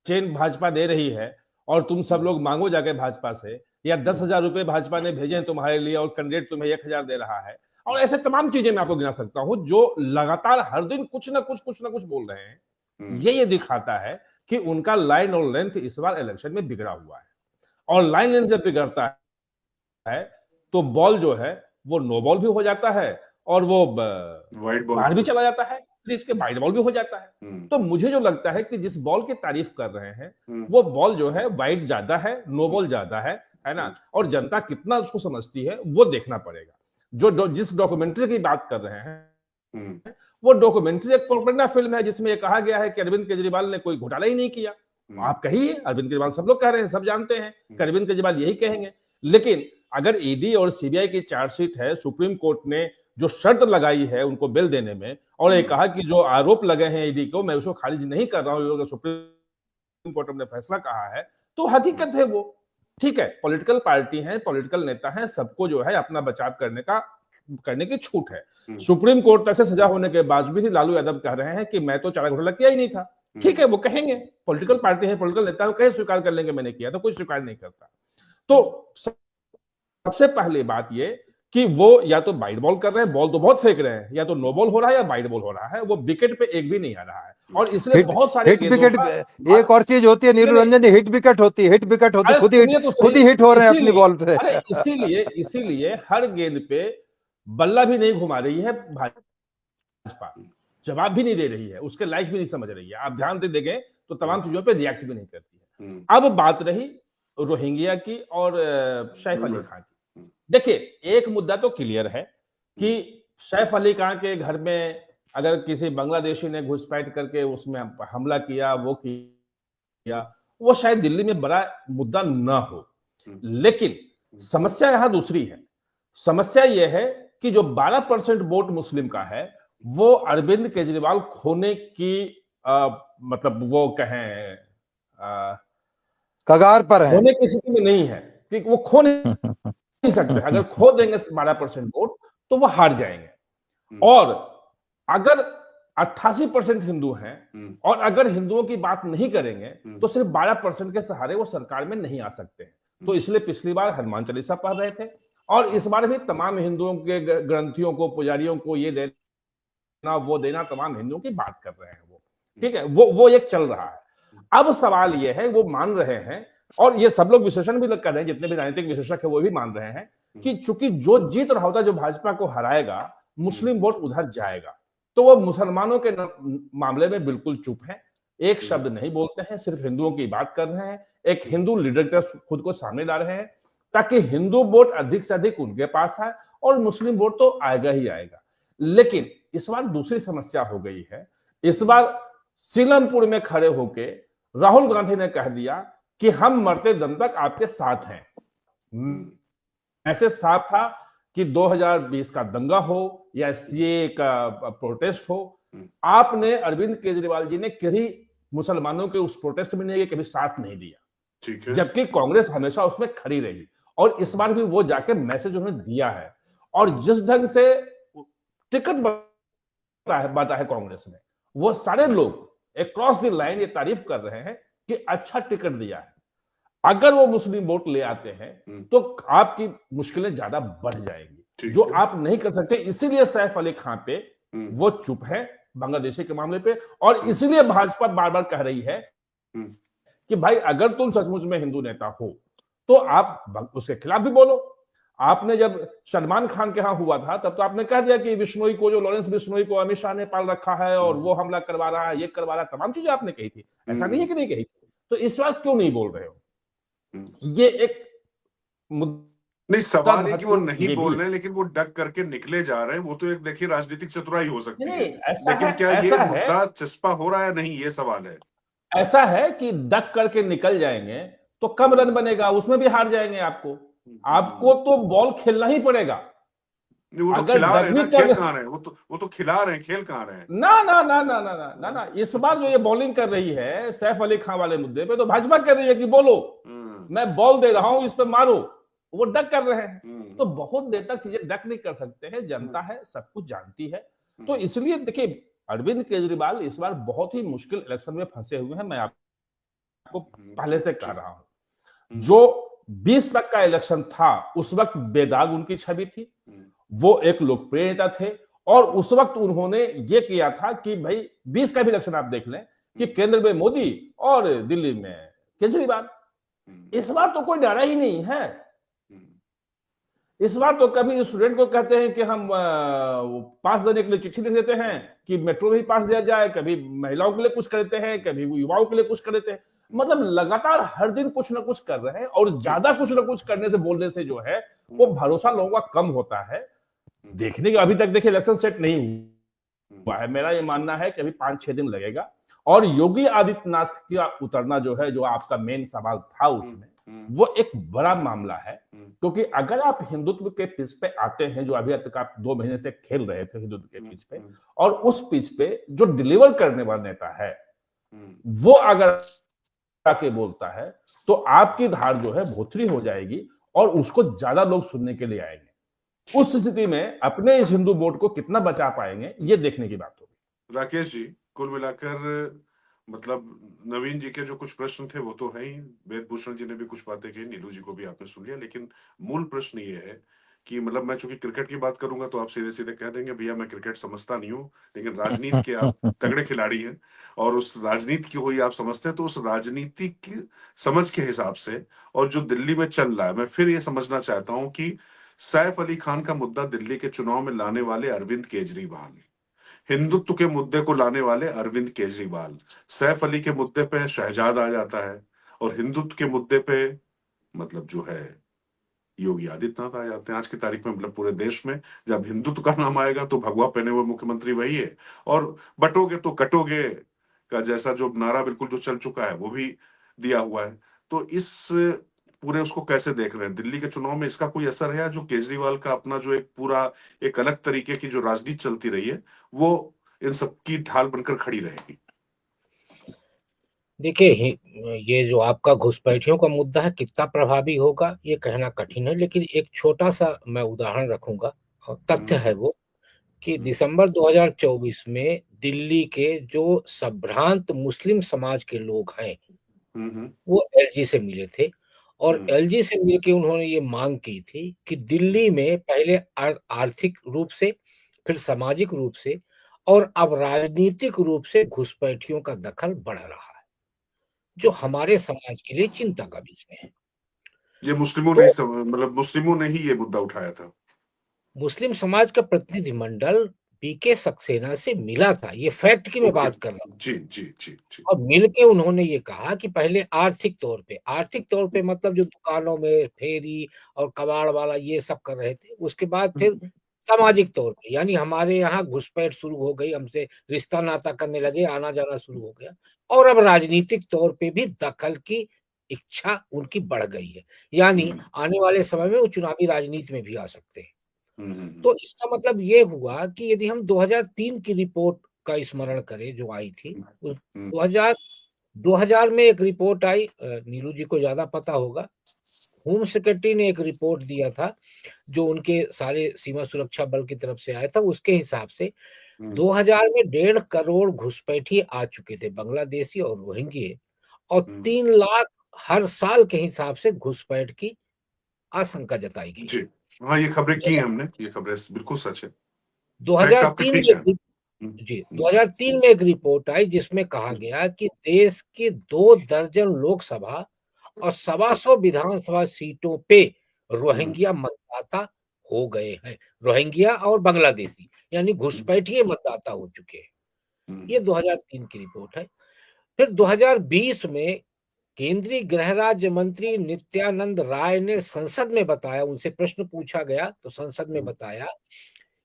चेन भाजपा दे रही है और तुम सब लोग मांगो जाके भाजपा से, या 10,000 रुपए भाजपा ने भेजे हैं तुम्हारे लिए और कैंडिडेट तुम्हें 1,000 दे रहा है, और ऐसे तमाम चीजें मैं आपको गिना सकता हूं जो लगातार हर दिन कुछ ना कुछ बोल रहे हैं। ये दिखाता है कि उनका लाइन और लेंथ इस बार इलेक्शन में बिगड़ा हुआ है, और लाइन लेंथ जब बिगड़ता है तो बॉल जो है वो नो बॉल भी हो जाता है और वो वाइट बॉल बाहर भी चला जाता है, फिर इसके वाइड बॉल भी हो जाता है। तो मुझे जो लगता है कि जिस बॉल की तारीफ कर रहे हैं वो बॉल जो है वाइड ज्यादा है, नो बॉल ज्यादा है ना, और जनता कितना उसको समझती है वो देखना पड़ेगा। जो जिस डॉक्यूमेंट्री की बात कर रहे हैं वो डॉक्यूमेंट्री एक प्रोपेगेंडा फिल्म है जिसमें यह कहा गया है कि अरविंद केजरीवाल ने कोई घोटाला ही नहीं किया। आप कहिए, अरविंद केजरीवाल सब लोग कह रहे हैं, सब जानते हैं कि अरविंद केजरीवाल यही कहेंगे। लेकिन अगर ईडी और सीबीआई की चार्जशीट है, सुप्रीम कोर्ट ने जो शर्त लगाई है उनको बेल देने में, और ये कहा कि जो आरोप लगे हैं ईडी को मैं उसको खारिज नहीं कर रहा हूं, सुप्रीम कोर्ट ने फैसला कहा है, तो हकीकत है वो ठीक है। पॉलिटिकल पार्टी है, पॉलिटिकल नेता है, सबको जो है अपना बचाव करने की छूट है। सुप्रीम कोर्ट तक से सजा होने के बावजूद भी लालू यादव कह रहे हैं कि मैं तो चारा घोटाला किया ही नहीं था। ठीक है, वो कहेंगे, पॉलिटिकल पार्टी है, पॉलिटिकल नेता कहे स्वीकार कर लेंगे मैंने किया, तो कोई स्वीकार नहीं करता। तो सबसे पहली बात ये कि वो या तो वाइड बॉल कर रहे हैं, बॉल तो बहुत फेंक रहे हैं, या तो नो बॉल हो रहा है या वाइड बॉल हो रहा है, वो विकेट पे एक भी नहीं आ रहा है। और इसलिए बहुत सारे हिट विकेट, एक और चीज होती है नीरू रंजन जी, हिट विकेट होती है, खुद ही हिट हो रहे हैं अपनी बॉल पे। अरे इसीलिए हर गेंद पे बल्ला भी नहीं घुमा रही है भाजपा, जवाब भी नहीं दे रही है, उसके लायक भी नहीं समझ रही है। आप ध्यान से देखें तो तमाम चीजों पे रिएक्ट भी नहीं करती है। अब बात रही रोहिंग्या की और सैफ अली खान की। देखिए, एक मुद्दा तो क्लियर है कि सैफ अली खान के घर में अगर किसी बांग्लादेशी ने घुसपैठ करके उसमें हमला किया, वो शायद दिल्ली में बड़ा मुद्दा ना हो। लेकिन समस्या यहां दूसरी है। समस्या यह है कि जो 12% वोट मुस्लिम का है वो अरविंद केजरीवाल खोने की मतलब वो कहें कगार पर है, खोने की स्थिति में नहीं है कि वो खो नहीं सकते। अगर खो देंगे 12% वोट तो वो हार जाएंगे। और अगर 88% हिंदू हैं और अगर हिंदुओं की बात नहीं करेंगे तो सिर्फ 12% के सहारे वो सरकार में नहीं आ सकते। तो इसलिए पिछली बार हनुमान चालीसा पढ़ रहे थे और इस बार भी तमाम हिंदुओं के ग्रंथियों को, पुजारियों को ये देना वो देना, तमाम हिंदुओं की बात कर रहे हैं वो। ठीक है, वो एक चल रहा है। अब सवाल ये है, वो मान रहे हैं और ये सब लोग विश्लेषण भी कर रहे हैं, जितने भी राजनीतिक विश्लेषक है वो भी मान रहे हैं कि चूंकि जो जीत रहा होता, जो भाजपा को हराएगा, मुस्लिम वोट उधर जाएगा। तो वो मुसलमानों के मामले में बिल्कुल चुप है, एक शब्द नहीं बोलते हैं, सिर्फ हिंदुओं की बात कर रहे हैं, एक हिंदू लीडर की तरह खुद को सामने ला रहे हैं ताकि हिंदू वोट अधिक से अधिक उनके पास आए और मुस्लिम वोट तो आएगा ही आएगा। लेकिन इस बार दूसरी समस्या हो गई है। इस बार सीलमपुर में खड़े होके राहुल गांधी ने कह दिया कि हम मरते दम तक आपके साथ हैं। ऐसे साफ था कि 2020 का दंगा हो या सीए का प्रोटेस्ट हो, आपने अरविंद केजरीवाल जी ने कभी मुसलमानों के उस प्रोटेस्ट में नहीं, कभी साथ नहीं दिया, जबकि कांग्रेस हमेशा उसमें खड़ी रही। और इस बार भी वो जाके मैसेज उन्होंने दिया है। और जिस ढंग से टिकट बांटा है कांग्रेस ने, वो सारे लोग अक्रॉस द लाइन ये तारीफ कर रहे हैं कि अच्छा टिकट दिया है। अगर वो मुस्लिम वोट ले आते हैं तो आपकी मुश्किलें ज्यादा बढ़ जाएंगी, जो आप नहीं कर सकते। इसीलिए सैफ अली खान पे वो चुप है बांग्लादेशी के मामले पे, और इसीलिए भाजपा बार बार कह रही है कि भाई अगर तुम सचमुच में हिंदू नेता हो तो आप उसके खिलाफ भी बोलो। आपने जब सलमान खान के यहां हुआ था तब तो आपने कह दिया कि बिश्नोई को, जो लॉरेंस बिश्नोई को अमित शाह ने पाल रखा है और वो हमला करवा रहा है, ये करवा रहा है, तमाम चीजें आपने कही थी। ऐसा नहीं है कि नहीं कही थी। तो इस बात क्यों नहीं बोल रहे हो? ये एक नहीं, सवाल है कि वो नहीं बोल रहे हैं लेकिन वो डक करके निकले जा रहे हैं। वो तो एक देखिए राजनीतिक चतुराई हो सकती है, लेकिन क्या ये मुद्दा चस्पा हो रहा है? नहीं, ये सवाल है। ऐसा है कि डक करके निकल जाएंगे तो कम रन बनेगा, उसमें भी हार जाएंगे। आपको तो बॉल खेलना ही पड़ेगा। वो तो खिला रहे हैं ना, खेल कहां रहे हैं? वो तो खिला रहे हैं, खेल कहां रहे हैं? ना ना ना ना ना ना ना ना इस बार जो ये बॉलिंग कर रही है सैफ अली खान वाले मुद्दे पे, तो भाजपा कह रही है कि बोलो, मैं बॉल दे रहा हूं, इस पे मारो। वो डक कर रहे हैं। तो बहुत देर तक चीजें डक नहीं कर सकते हैं। जनता है, सब कुछ जानती है। तो इसलिए देखिए, अरविंद केजरीवाल इस बार बहुत ही मुश्किल इलेक्शन में फंसे हुए हैं। मैं आपको पहले से कह रहा हूं, जो 20 तक का इलेक्शन था उस वक्त बेदाग उनकी छवि थी, वो एक लोकप्रिय नेता थे। और उस वक्त उन्होंने ये किया था कि भाई 20 का भी इलेक्शन आप देख लें कि केंद्र में मोदी और दिल्ली में केजरीवाल। इस बार तो कोई डरा ही नहीं है। इस बार तो कभी स्टूडेंट को कहते हैं कि हम पास देने के लिए चिट्ठी लिख देते हैं कि मेट्रो में ही पास दिया जाए, कभी महिलाओं के लिए कुछ करते हैं, कभी युवाओं के लिए कुछ कर देते हैं। मतलब लगातार हर दिन कुछ ना कुछ कर रहे हैं, और ज्यादा कुछ ना कुछ करने से, बोलने से जो है वो भरोसा लोगों का कम होता है। देखने के अभी तक देखिए इलेक्शन सेट नहीं हुआ है। मेरा ये मानना है कि अभी 5-6 दिन लगेगा। और योगी आदित्यनाथ का उतरना जो है, जो आपका मेन सवाल था उसमें, वो एक बड़ा मामला है। क्योंकि अगर आप हिंदुत्व के पिच पे आते हैं, जो अभी तक आप 2 महीने से खेल रहे थे हिंदुत्व के पिच पे, और उस पिच पे जो डिलीवर करने वाला नेता है वो अगर आके बोलता है, तो आपकी धार जो है भोथरी हो जाएगी और उसको ज्यादा लोग सुनने के लिए आएंगे। उस स्थिति में अपने इस हिंदू वोट को कितना बचा पाएंगे, ये देखने की बात होगी। राकेश जी, कुल मिलाकर मतलब नवीन जी के जो कुछ प्रश्न थे वो तो है ही, वेदभूषण जी ने भी कुछ बातें कही, नीलू जी को भी आपने सुन लिया, लेकिन मूल प्रश्न ये है कि मतलब मैं चूंकि क्रिकेट की बात करूंगा तो आप सीधे सीधे कह देंगे भैया मैं क्रिकेट समझता नहीं हूँ, लेकिन राजनीति के आप तगड़े खिलाड़ी हैं और उस राजनीति की हुई आप समझते हैं, तो उस राजनीति की समझ के हिसाब से और जो दिल्ली में चल रहा है, मैं फिर ये समझना चाहता हूँ कि सैफ अली खान का मुद्दा दिल्ली के चुनाव में लाने वाले अरविंद केजरीवाल, हिंदुत्व के मुद्दे को लाने वाले अरविंद केजरीवाल, सैफ अली के मुद्दे पे शहजाद आ जाता है, और हिंदुत्व के मुद्दे पे मतलब जो है योगी आदित्यनाथ आ जाते हैं। आज की तारीख में मतलब पूरे देश में जब हिंदुत्व का नाम आएगा तो भगवा पहने हुए मुख्यमंत्री वही है, और बटोगे तो कटोगे का जैसा जो नारा बिल्कुल जो चल चुका है वो भी दिया हुआ है। तो इस पूरे उसको कैसे देख रहे हैं? दिल्ली के चुनाव में इसका कोई असर है, जो केजरीवाल का अपना जो एक पूरा एक अलग तरीके की जो राजनीति चलती रही है वो इन सबकी ढाल बनकर खड़ी रहेगी? देखिए ये जो आपका घुसपैठियों का मुद्दा है कितना प्रभावी होगा ये कहना कठिन है, लेकिन एक छोटा सा मैं उदाहरण रखूंगा और तथ्य है वो कि दिसंबर 2024 में दिल्ली के जो संभ्रांत मुस्लिम समाज के लोग हैं वो एलजी से मिले थे, और एलजी से मिलकर उन्होंने ये मांग की थी कि दिल्ली में पहले आर्थिक रूप से, फिर सामाजिक रूप से, और अब राजनीतिक रूप से घुसपैठियों का दखल बढ़ रहा है, जो हमारे समाज के लिए चिंता का विषय है। ये मुस्लिमों तो ने मतलब मुस्लिमों ने ही ये मुद्दा उठाया था। मुस्लिम समाज का प्रतिनिधिमंडल बीके सक्सेना से मिला था, ये फैक्ट की मैं बात कर रहा हूँ। जी जी जी जी। और मिलके उन्होंने ये कहा कि पहले आर्थिक तौर पे मतलब जो दुकानों में फेरी और कबाड़ वाला ये सब कर रहे थे, उसके बाद फिर सामाजिक तौर पे, यानी हमारे यहाँ घुसपैठ शुरू हो गई, हमसे रिश्ता नाता करने लगे, आना जाना शुरू हो गया, और अब राजनीतिक तौर पे भी दखल की इच्छा उनकी बढ़ गई है, यानी आने वाले समय में वो चुनावी राजनीति में भी आ सकते हैं। तो इसका मतलब ये हुआ कि यदि हम 2003 की रिपोर्ट का स्मरण करें जो आई थी, 2000 में एक रिपोर्ट आई, नीलू जी को ज्यादा पता होगा, होम सेक्रेटरी ने एक रिपोर्ट दिया था जो उनके सारे सीमा सुरक्षा बल की तरफ से आया था, उसके हिसाब से 2000 में 1.5 करोड़ घुसपैठी आ चुके थे, बांग्लादेशी और रोहिंग्या, और 3 लाख हर साल के हिसाब से घुसपैठ की आशंका जताई गई। जी हाँ, ये खबरें की हैं हमने, ये खबरें बिल्कुल सच है। 2003 में एक रिपोर्ट आई जिसमें कहा गया कि देश की 2 दर्जन लोकसभा और 125 विधानसभा सीटों पे रोहिंग्या मतदाता हो गए हैं, रोहिंग्या और बांग्लादेशी, यानी घुसपैठिए मतदाता हो चुके हैं। ये 2003 की रिपोर्ट है। फिर 2020 में केंद्रीय गृह राज्य मंत्री नित्यानंद राय ने संसद में बताया, उनसे प्रश्न पूछा गया तो संसद में बताया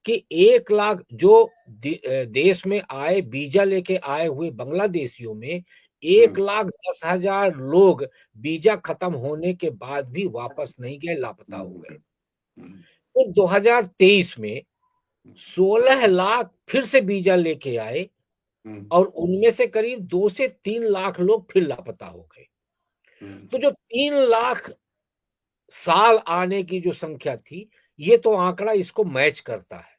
कि 1 लाख जो देश में आए, वीजा लेके आए हुए बांग्लादेशियों में 1,10,000 लोग वीजा खत्म होने के बाद भी वापस नहीं गए, लापता हो गए। फिर 2023 में 16 लाख फिर से वीजा लेके आए, और उनमें से करीब 2 से 3 लाख लोग फिर लापता हो गए। तो जो 3 लाख साल आने की जो संख्या थी, ये तो आंकड़ा इसको मैच करता है।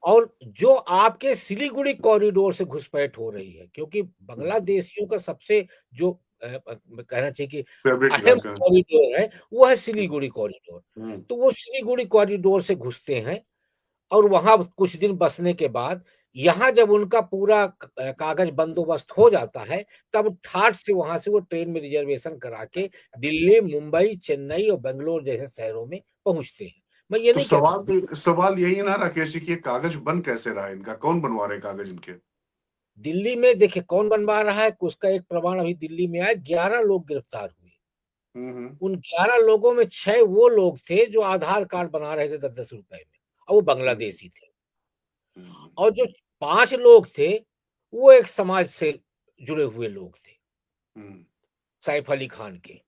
और जो आपके सिलीगुड़ी कॉरिडोर से घुसपैठ हो रही है, क्योंकि बांग्लादेशियों का सबसे जो कहना चाहिए कि अहम कॉरिडोर है वो है सिलीगुड़ी कॉरिडोर। तो वो सिलीगुड़ी कॉरिडोर से घुसते हैं और वहां कुछ दिन बसने के बाद यहाँ जब उनका पूरा कागज बंदोबस्त हो जाता है, तब ठाठ से वहां से वो ट्रेन में रिजर्वेशन करा के दिल्ली, मुंबई, चेन्नई और बेंगलोर जैसे शहरों में पहुंचते हैं। मैं ये तो नहीं कहता सवाल यही है ना राकेश जी कि ये कागज बन कैसे रहा है इनका, कौन बनवा रहे हैं कागज इनके? दिल्ली में देखिए कौन बनवा रहा है, उसका एक प्रमाण अभी दिल्ली में आया, 11 लोग गिरफ्तार हुए। उन 11 लोगों में 6 वो लोग थे जो आधार कार्ड बना रहे थे 10-10 रुपए में, और वो बांग्लादेशी थे। और जो 5 लोग थे वो एक समाज से जुड़े हुए लोग थे, सैफ अली खान के।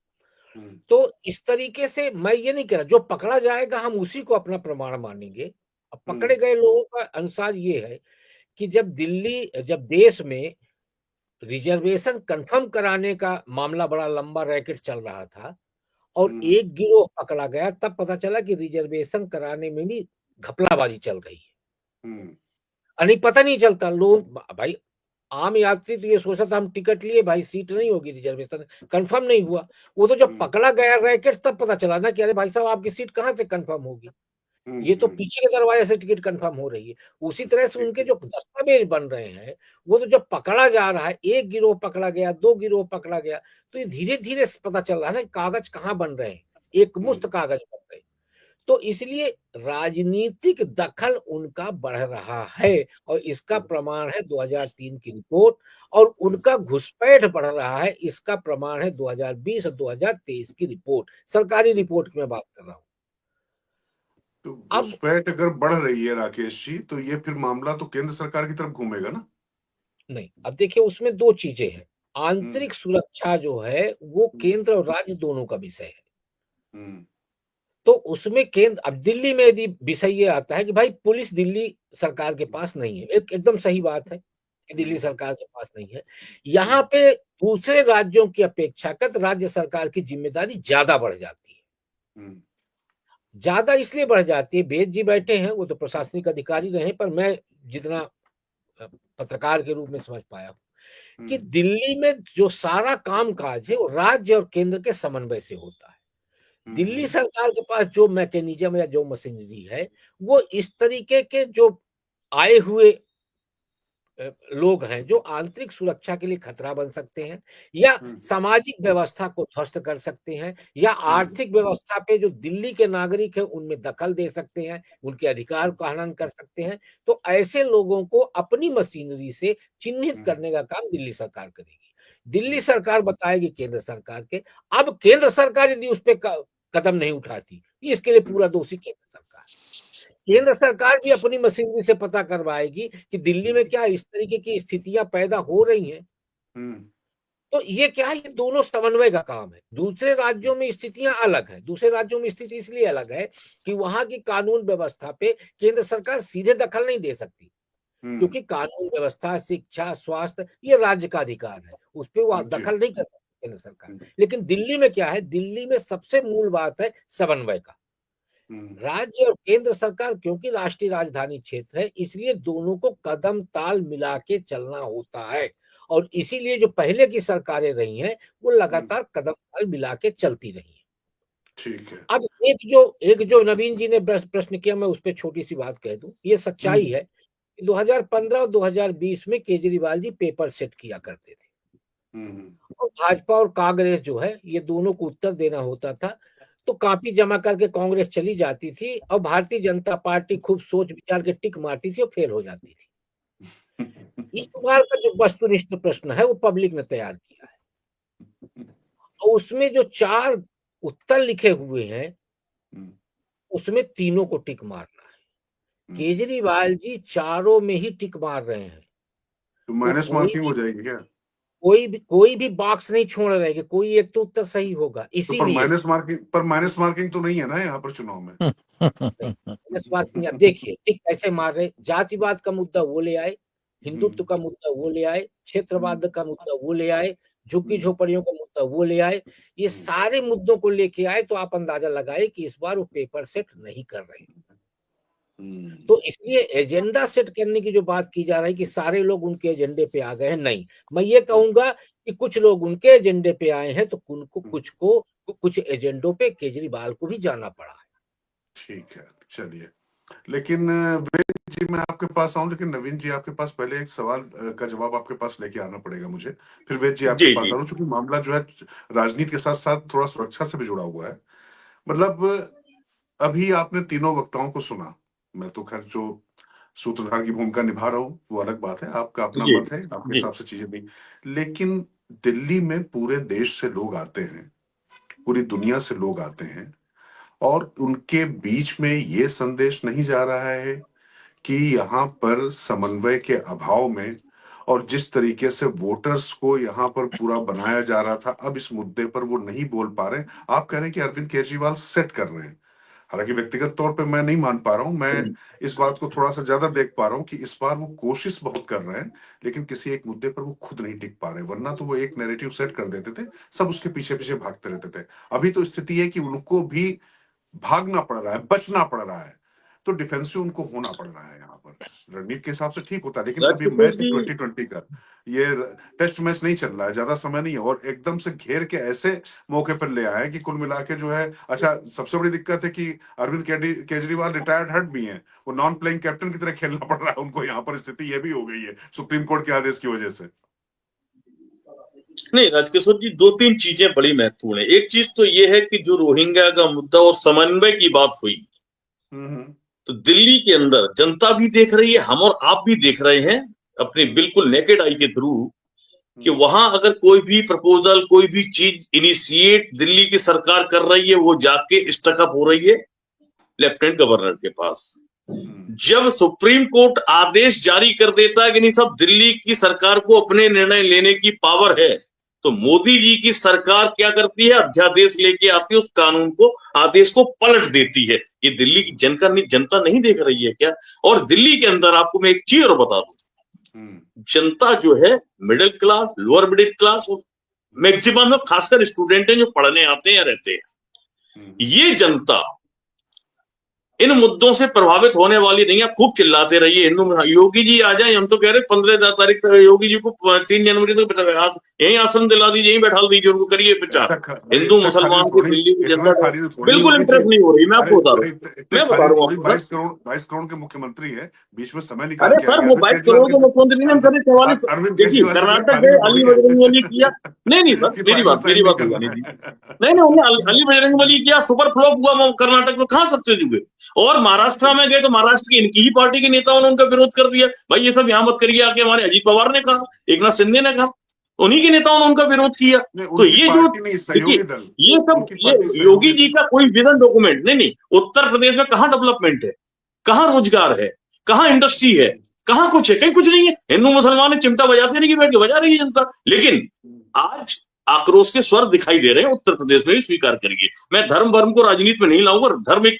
तो इस तरीके से मैं ये नहीं कह रहा जो पकड़ा जाएगा हम उसी को अपना प्रमाण मानेंगे। अब पकड़े गए लोगों का अनुसार ये है कि जब देश में रिजर्वेशन कंफर्म कराने का मामला बड़ा लंबा रैकेट चल रहा था और एक गिरोह पकड़ा गया, तब पता चला कि रिजर्वेशन कराने में भी घपलाबाजी चल रही है। नहीं पता नहीं चलता, लोग भाई आम यात्री तो ये सोचा था हम टिकट लिए भाई सीट नहीं होगी, रिजर्वेशन कंफर्म नहीं हुआ। वो तो जब पकड़ा गया रैकेट तब पता चला ना कि अरे भाई साहब आपकी सीट कहाँ से कंफर्म होगी, ये तो पीछे के दरवाजे से टिकट कंफर्म हो रही है। उसी तरह से उनके जो दस्तावेज बन रहे हैं वो तो जब पकड़ा जा रहा है, एक गिरोह पकड़ा गया, 2 गिरोह पकड़ा गया, तो ये धीरे धीरे पता चल रहा है ना कागज कहाँ बन रहे हैं, एक मुश्त कागज बन रहे हैं। तो इसलिए राजनीतिक दखल उनका बढ़ रहा है और इसका प्रमाण है 2003 की रिपोर्ट, और उनका घुसपैठ बढ़ रहा है इसका प्रमाण है 2020 और 2023 की रिपोर्ट, सरकारी रिपोर्ट की मैं बात कर रहा हूं। तो घुसपैठ अगर बढ़ रही है राकेश जी, तो ये फिर मामला तो केंद्र सरकार की तरफ घूमेगा ना? नहीं, अब देखिए उसमें 2 चीजें हैं। आंतरिक सुरक्षा जो है वो केंद्र और राज्य दोनों का विषय है। तो उसमें केंद्र, अब दिल्ली में यदि विषय ये आता है कि भाई पुलिस दिल्ली सरकार के पास नहीं है, एकदम सही बात है कि दिल्ली सरकार के पास नहीं है। यहाँ पे दूसरे राज्यों की अपेक्षाकृत राज्य सरकार की जिम्मेदारी ज्यादा बढ़ जाती है। ज्यादा इसलिए बढ़ जाती है, वेद जी बैठे हैं, वो तो प्रशासनिक अधिकारी रहे, पर मैं जितना पत्रकार के रूप में समझ पाया हूं कि दिल्ली में जो सारा काम काज है वो राज्य और केंद्र के समन्वय से होता है। दिल्ली सरकार के पास जो मैकेनिज्म या जो मशीनरी है वो इस तरीके के जो आए हुए लोग हैं जो आंतरिक सुरक्षा के लिए खतरा बन सकते हैं या सामाजिक व्यवस्था को ध्वस्त कर सकते हैं या आर्थिक व्यवस्था पे जो दिल्ली के नागरिक हैं उनमें दखल दे सकते हैं, उनके अधिकार का हनन कर सकते हैं, तो ऐसे लोगों को अपनी मशीनरी से चिन्हित करने का काम दिल्ली सरकार करेगी। दिल्ली सरकार बताएगी केंद्र सरकार के, अब केंद्र सरकार यदि उस पर कदम नहीं उठाती, इसके लिए पूरा दोषी केंद्र सरकार। केंद्र सरकार भी अपनी मशीनरी से पता करवाएगी कि दिल्ली में क्या इस तरीके की स्थितियां पैदा हो रही हैं। तो ये क्या है, ये दोनों समन्वय का काम है। दूसरे राज्यों में स्थितियां अलग है, दूसरे राज्यों में स्थिति इसलिए अलग है कि वहां की कानून व्यवस्था पे केंद्र सरकार सीधे दखल नहीं दे सकती, क्योंकि कानून व्यवस्था, शिक्षा, स्वास्थ्य ये राज्य का अधिकार है, उस पर वो दखल नहीं कर सकती केंद्र सरकार। लेकिन दिल्ली में क्या है, दिल्ली में सबसे मूल बात है समन्वय का। राज्य और केंद्र सरकार क्योंकि राष्ट्रीय राजधानी क्षेत्र है, इसलिए दोनों को कदम ताल मिला के चलना होता है, और इसीलिए जो पहले की सरकारें रही हैं वो लगातार कदम ताल मिला के चलती रही हैं। ठीक है। अब एक जो नवीन जी ने प्रश्न किया, मैं उस पर छोटी सी बात कह दूं, ये सच्चाई है 2015 और 2020 में केजरीवाल जी पेपर सेट किया करते थे, और भाजपा और कांग्रेस जो है ये दोनों को उत्तर देना होता था, तो कॉपी जमा करके कांग्रेस चली जाती थी और भारतीय जनता पार्टी खूब सोच विचार के टिक मारती थी और फेल हो जाती थी। इस बार का जो वस्तुनिष्ठ प्रश्न है वो पब्लिक ने तैयार किया है, और उसमें जो 4 उत्तर लिखे हुए हैं उसमें तीनों को टिक मारना है। केजरीवाल जी चारों में ही टिक मार रहे हैं, तो माइनस मार्किंग हो जाएगी क्या? कोई भी बॉक्स नहीं छोड़ रहे कि कोई एक तो उत्तर सही होगा, इसीलिए माइनस मार्किंग तो नहीं है ना यहाँ पर चुनाव में? माइनस मार्किंग आप देखिए टिक कैसे मार रहे, जातिवाद का मुद्दा वो ले आए, हिंदुत्व का मुद्दा वो ले आए, क्षेत्रवाद का मुद्दा वो ले आए, झुग्गी झोपड़ियों का मुद्दा वो ले आए, ये सारे मुद्दों को लेके आए, तो आप अंदाजा लगाए कि इस बार वो पेपर सेट नहीं कर रहे। तो इसलिए एजेंडा सेट करने की जो बात की जा रही है कि सारे लोग उनके एजेंडे पे आ गए हैं, नहीं, मैं ये कहूंगा कि कुछ लोग उनके एजेंडे पे आए हैं, तो कुछ एजेंडों पे केजरीवाल को भी जाना पड़ा है। ठीक है, चलिए। लेकिन वेद जी मैं आपके पास आऊं, लेकिन नवीन जी आपके पास पहले एक सवाल का जवाब आपके पास लेके आना पड़ेगा मुझे, फिर वेद जी आपके जी पास जी आ रहा हूं, क्योंकि मामला जो है राजनीति के साथ साथ थोड़ा सुरक्षा से भी जुड़ा हुआ है। मतलब अभी आपने तीनों वक्ताओं को सुना। मैं तो खैर जो सूत्रधार की भूमिका निभा रहा हूँ वो अलग बात है, आपका अपना जी मत है, आपके जी हिसाब से चीजें नहीं। लेकिन दिल्ली में पूरे देश से लोग आते हैं, पूरी दुनिया से लोग आते हैं, और उनके बीच में ये संदेश नहीं जा रहा है कि यहाँ पर समन्वय के अभाव में, और जिस तरीके से वोटर्स को यहाँ पर पूरा बनाया जा रहा था, अब इस मुद्दे पर वो नहीं बोल पा रहे। आप कह रहे हैं कि अरविंद केजरीवाल सेट कर रहे हैं। हालांकि व्यक्तिगत तौर पे मैं नहीं मान पा रहा हूं, मैं इस बात को थोड़ा सा ज्यादा देख पा रहा हूं कि इस बार वो कोशिश बहुत कर रहे हैं, लेकिन किसी एक मुद्दे पर वो खुद नहीं टिक पा रहे। वरना तो वो एक नैरेटिव सेट कर देते थे, सब उसके पीछे पीछे भागते रहते थे। अभी तो स्थिति है कि उनको भी भागना पड़ रहा है, बचना पड़ रहा है, तो डिफेंसिव उनको होना पड़ रहा है। यहाँ पर रणनीति के हिसाब से ठीक होता है, लेकिन अभी राजकिशोर मैच जी 2020 का ये टेस्ट मैच नहीं चल रहा है, ज्यादा समय नहीं है, और एकदम से घेर के ऐसे मौके पर ले आए कि कुल मिला के जो है, अच्छा सबसे बड़ी दिक्कत है कि अरविंद केजरीवाल रिटायर्ड हेड भी हैं, वो नॉन प्लेइंग कैप्टन की तरह खेलना पड़ रहा है उनको। यहाँ पर स्थिति ये भी हो गई है सुप्रीम कोर्ट के आदेश की वजह से। नहीं राजकिशोर जी, दो तीन चीजें बड़ी महत्वपूर्ण है। एक चीज तो ये है कि जो रोहिंग्या का मुद्दा और समन्वय की बात हुई, हम्म तो दिल्ली के अंदर जनता भी देख रही है, हम और आप भी देख रहे हैं अपनी बिल्कुल नेकेड आई के थ्रू, कि वहां अगर कोई भी प्रपोजल, कोई भी चीज इनिशिएट दिल्ली की सरकार कर रही है, वो जाके स्टकअप हो रही है लेफ्टिनेंट गवर्नर के पास। जब सुप्रीम कोर्ट आदेश जारी कर देता है कि नहीं सब दिल्ली की सरकार को अपने निर्णय लेने की पावर है, तो मोदी जी की सरकार क्या करती है, अध्यादेश लेके आती है, उस कानून को, आदेश को पलट देती है। ये दिल्ली की जनता नहीं देख रही है क्या? और दिल्ली के अंदर आपको मैं एक चीज और बता दूं, जनता जो है middle class, lower middle class, maximum में खासकर स्टूडेंट हैं जो पढ़ने आते हैं या रहते हैं, ये जनता इन मुद्दों से प्रभावित होने वाली नहीं है। खूब चिल्लाते रहिए हिंदू, योगी जी आ जाए, हम तो कह रहे 15 तारीख तक योगी जी को 3 जनवरी तक यही आसन दिला दीजिए, यही बैठा दीजिए, उनको करिए प्रचार। हिंदू इतना खाली मुसलमान की थोड़ी, दिल्ली की इतना जनता खाली थोड़ी बिल्कुल होगी इंटरेस्ट जी। नहीं हो रही। मैं अरे आपको बता रहा अरे हूँ, इतने मैं बता खाली रहा हूँ थोड़ी, आपको सर। 22 करोड़ के मुख्यमंत्री है, बीच में समय निकाल अरे के सर, आएंगे वो अरविंद 22 केजरीवाल करोड़ के मुख्यमंत्री ने हम करे 44। अरविंद देखिए केजरीवाल जैसा कर्नाटक खाली गए, थोड़ी अली है बजरंग बली किया। नहीं सर, कि मेरी फाइनल बात साइन नहीं हुई करना नहीं है। दी। नहीं उन्हें अली बजरंग बली किया, सुपर फ्लॉप हुआ कर्नाटक में, कहां सक्सेस हुए। और महाराष्ट्र में गए तो महाराष्ट्र की इनकी ही पार्टी के नेताओं ने उनका विरोध कर दिया, भाई ये सब यहां मत करिए आके। हमारे अजीत पवार ने कहा, एकनाथ शिंदे ने कहा, उन्हीं के नेताओं ने उनका विरोध किया। नहीं, तो उनकी ये जो पार्टी नहीं, देखिए, सहयोगी दल, ये सब, उनकी ये पार्टी योगी सहयोगी जी दल। का कोई विजन डॉक्यूमेंट नहीं। उत्तर प्रदेश में कहां डेवलपमेंट है, कहां रोजगार है, कहां इंडस्ट्री है, कहां कुछ है? कहीं कुछ नहीं है। हिंदू मुसलमान चिमटा बजाते नहीं कि बैठ के बजा रही है जनता। लेकिन आज आक्रोश के स्वर दिखाई दे रहे हैं उत्तर प्रदेश में भी, स्वीकार करिए। मैं धर्म वर्म को राजनीति में नहीं लाऊंगा, धर्म एक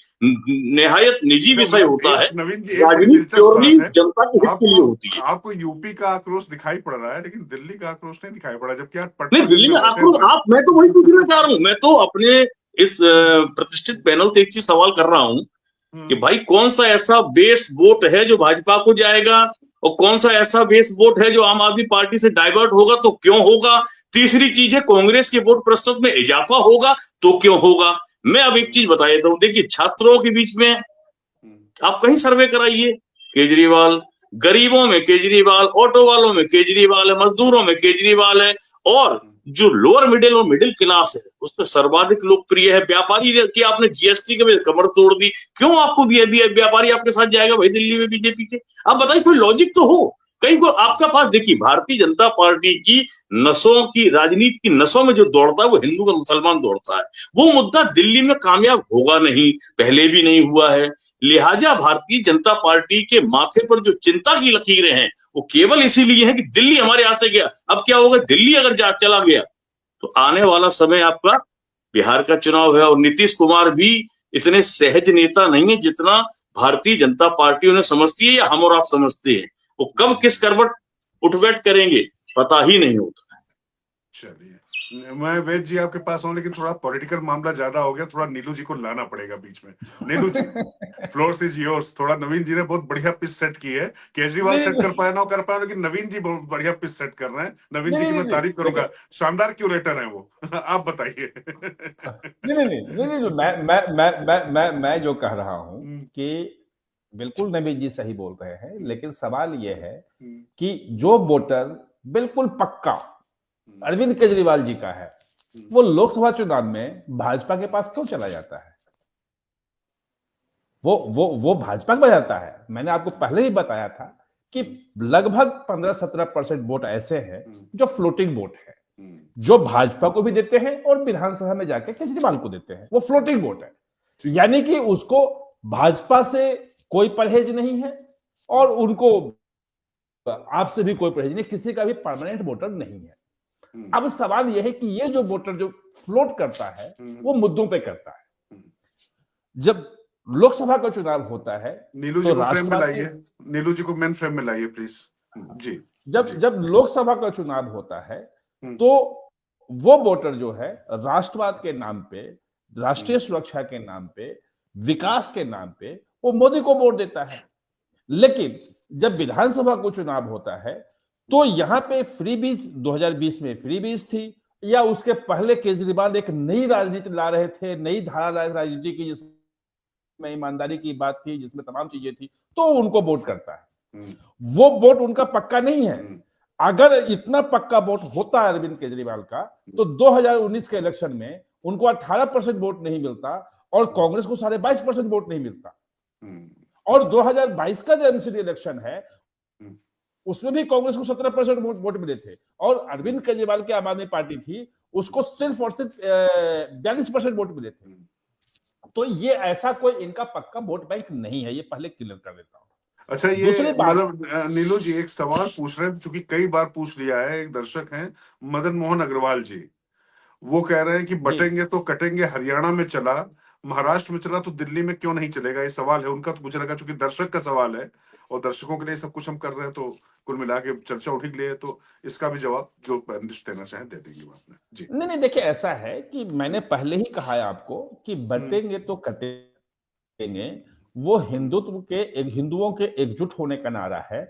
निहायत निजी विषय होता है। नवीन जी, एक बड़ी राजनीति दिलचस्प प्योरली बात है, जनता के हित के आपको लिए होती है। आपको यूपी का आक्रोश दिखाई पड़ रहा है, लेकिन दिल्ली का आक्रोश नहीं दिखाई पड़ा, जबकि आप नहीं, पटना दिल दिल्ली में में बैठे आक्रोश, हुए हैं। आप, मैं तो वही पूछना चाह रहा हूं। मैं तो अपने इस प्रतिष्ठित पैनल से एक चीज सवाल कर रहा हूं कि भाई कौन सा ऐसा बेस वोट है जो भाजपा को जाएगा, और कौन सा ऐसा बेस वोट है जो आम आदमी पार्टी से डाइवर्ट होगा, तो क्यों होगा। तीसरी चीज है, कांग्रेस के वोट प्रतिशत में इजाफा होगा तो क्यों होगा। मैं अब एक चीज बता देता हूं, देखिए छात्रों के बीच में आप कहीं सर्वे कराइए, केजरीवाल, गरीबों में केजरीवाल, ऑटो वालों में केजरीवाल है, मजदूरों में केजरीवाल है, और जो लोअर मिडिल और मिडिल क्लास है उसमें सर्वाधिक लोकप्रिय है व्यापारी। की आपने जीएसटी के कमर तोड़ दी, क्यों आपको व्यापारी आपके साथ जाएगा भाई दिल्ली में बीजेपी के? आप बताइए, कोई लॉजिक तो हो कहीं को आपका पास। देखिए भारतीय जनता पार्टी की नसों की, राजनीति की नसों में जो दौड़ता है वो हिंदू का मुसलमान दौड़ता है। वो मुद्दा दिल्ली में कामयाब होगा नहीं, पहले भी नहीं हुआ है। लिहाजा भारतीय जनता पार्टी के माथे पर जो चिंता की लकीरें हैं वो केवल इसीलिए है कि दिल्ली हमारे यहां से गया। अब क्या होगा, दिल्ली अगर चला गया तो आने वाला समय आपका बिहार का चुनाव है, और नीतीश कुमार भी इतने सहज नेता नहीं है जितना भारतीय जनता पार्टी उन्हें समझती है या हम और आप समझते हैं। वो कब किस करवट उठ बैठ करेंगे पता ही नहीं होता। चलिए, मैं वेद जी आपके पास हूं, लेकिन थोड़ा पॉलिटिकल मामला ज्यादा हो गया, थोड़ा नीलू जी को लाना पड़ेगा बीच में। नीलू जी, फ्लोर इज योर्स। थोड़ा नवीन जी ने बहुत बढ़िया पिच सेट की है, केजरीवाल सेट कर पाया ना कर पाया, लेकिन नवीन जी बहुत बढ़िया पिच सेट कर रहे हैं। नवीन जी की मैं तारीफ करूंगा, शानदार क्यूरेटर है वो। आप बताइए। नहीं, मैं जो कह रहा हूं कि बिल्कुल नबी जी सही बोल रहे हैं, लेकिन सवाल यह है कि जो वोटर बिल्कुल पक्का अरविंद केजरीवाल जी का है, वो लोकसभा चुनाव में भाजपा के पास क्यों चला जाता है? वो भाजपा में जाता है। मैंने आपको पहले ही बताया था कि लगभग 15-17% वोट ऐसे हैं जो फ्लोटिंग वोट है, जो भाजपा को भी देते हैं और विधानसभा में जाके केजरीवाल को देते हैं। वो फ्लोटिंग वोट है, यानी कि उसको भाजपा से कोई परहेज नहीं है और उनको आपसे भी कोई परहेज नहीं, किसी का भी परमानेंट वोटर नहीं है। अब सवाल यह है कि ये जो वोटर जो फ्लोट करता है वो मुद्दों पे करता है। जब लोकसभा का चुनाव होता है नीलू जी तो को फ्रेम में राष्ट्रवादी, लाइए, नीलू जी को मेन फ्रेम में लाइए प्लीज जी। जब लोकसभा का चुनाव होता है तो वो वोटर जो है राष्ट्रवाद के नाम पे, राष्ट्रीय सुरक्षा के नाम पे, विकास के नाम पे वो मोदी को वोट देता है। लेकिन जब विधानसभा को चुनाव होता है तो यहां पे फ्रीबीज 2020 में फ्रीबीज थी, या उसके पहले केजरीवाल एक नई राजनीति ला रहे थे, नई धारा राजनीति की, जिसमें ईमानदारी की बात थी, जिसमें तमाम चीजें थी, तो उनको वोट करता है। वो वोट उनका पक्का नहीं है। अगर इतना पक्का वोट होता है अरविंद केजरीवाल का तो 2019 के इलेक्शन में उनको 18% वोट नहीं मिलता और कांग्रेस को 22.5% वोट नहीं मिलता। और 2022 का जो एमसीडी इलेक्शन है उसमें भी कांग्रेस को 17% वोट मिले थे और अरविंद केजरीवाल की आम आदमी पार्टी थी, उसको सिर्फ और सिर्फ 42% वोट मिले थे। तो ये ऐसा कोई इनका पक्का वोट बैंक नहीं है, ये पहले क्लियर कर देता हूं। अच्छा, ये मतलब नीलू जी एक सवाल पूछ रहे हैं, चूंकि कई बार पूछ लिया है, एक दर्शक हैं मदन मोहन अग्रवाल जी, वो कह रहे हैं कि बटेंगे तो कटेंगे, हरियाणा में चला, महाराष्ट्र में चला, तो दिल्ली में क्यों नहीं चलेगा? ये सवाल है उनका। तो मुझे लगा चूंकि दर्शक का सवाल है और दर्शकों के लिए सब कुछ हम कर रहे हैं, तो कुल मिला के चर्चा उठी के लिए, तो इसका भी जवाब जो पैनलिस्ट देना चाहे दे देंगे बात में जी। नहीं, देखिए ऐसा है कि मैंने पहले ही कहा है आपको कि बटेंगे तो कटेंगे, वो हिंदुत्व के, हिंदुओं के एकजुट होने का नारा है।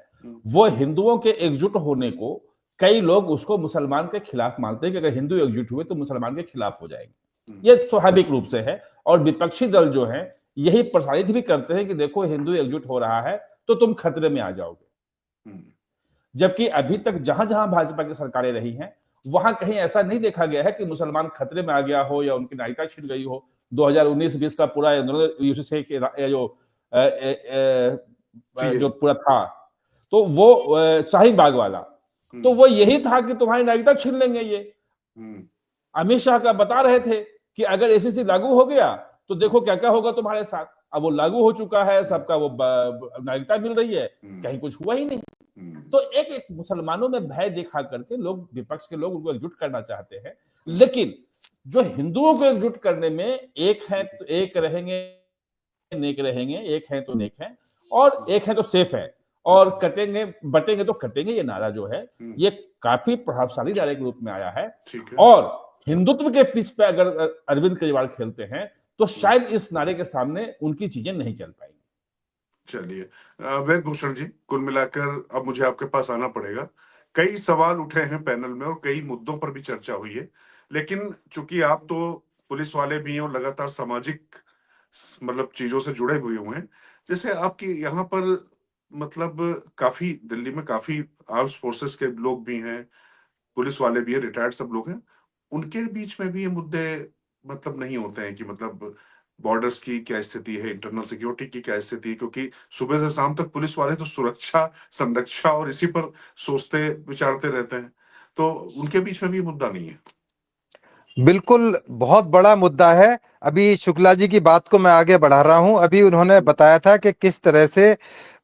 वो हिंदुओं के एकजुट होने को कई लोग उसको मुसलमान के खिलाफ मानते हैं कि अगर हिंदू एकजुट हुए तो मुसलमान के खिलाफ हो जाएंगे। ये स्वाभाविक रूप से है और विपक्षी दल जो है यही प्रसारित भी करते हैं कि देखो हिंदू एकजुट हो रहा है तो तुम खतरे में आ जाओगे। जबकि अभी तक जहां जहां भाजपा की सरकारें रही हैं वहां कहीं ऐसा नहीं देखा गया है कि मुसलमान खतरे में आ गया हो या उनकी नागरिकता छिन गई हो। 2019-20 का पूरा यूसीसी जो पूरा था तो वो शाहीन बाग वाला, तो वो यही था कि तुम्हारी नागरिकता छीन लेंगे। ये अमित शाह का बता रहे थे कि अगर एसीसी लागू हो गया तो देखो क्या क्या होगा तुम्हारे साथ। अब वो लागू हो चुका है, सबका वो नागरिकता मिल रही है, कहीं कुछ हुआ ही नहीं। तो एक मुसलमानों में भय दिखा करके लोग, विपक्ष के लोग उनको एकजुट करना चाहते हैं। लेकिन जो हिंदुओं को एकजुट करने में एक है तो एक रहेंगे, नेक रहेंगे, एक है तो नेक है और एक है तो सेफ है, और कटेंगे बटेंगे तो कटेंगे, ये नारा जो है ये काफी प्रभावशाली नारे के रूप में आया है। और हिंदुत्व के पिच पे अगर अरविंद केजरीवाल खेलते हैं तो शायद इस नारे के सामने उनकी चीजें नहीं चल पाएंगी। चलिए वेद भूषण जी, कुल मिलाकर अब मुझे आपके पास आना पड़ेगा। कई सवाल उठे हैं पैनल में और कई मुद्दों पर भी चर्चा हुई है, लेकिन चूंकि आप तो पुलिस वाले भी हैं और लगातार सामाजिक मतलब चीजों से जुड़े हुए हुए हैं, जैसे आपकी यहाँ पर मतलब काफी दिल्ली में काफी आर्म्स फोर्सेस के लोग भी हैं, पुलिस वाले भी हैं, रिटायर्ड सब लोग हैं, उनके बीच में भी ये मुद्दे मतलब नहीं होते हैं कि मतलब बॉर्डर्स की क्या स्थिति है, इंटरनल सिक्योरिटी की क्या स्थिति है, क्योंकि सुबह से शाम तक पुलिस वाले तो सुरक्षा, संरक्षा और इसी पर सोचते विचारते रहते हैं, तो उनके बीच में भी मुद्दा नहीं है। बिल्कुल बहुत बड़ा मुद्दा है। अभी शुक्ला जी की बात को मैं आगे बढ़ा रहा हूं। अभी उन्होंने बताया था कि किस तरह से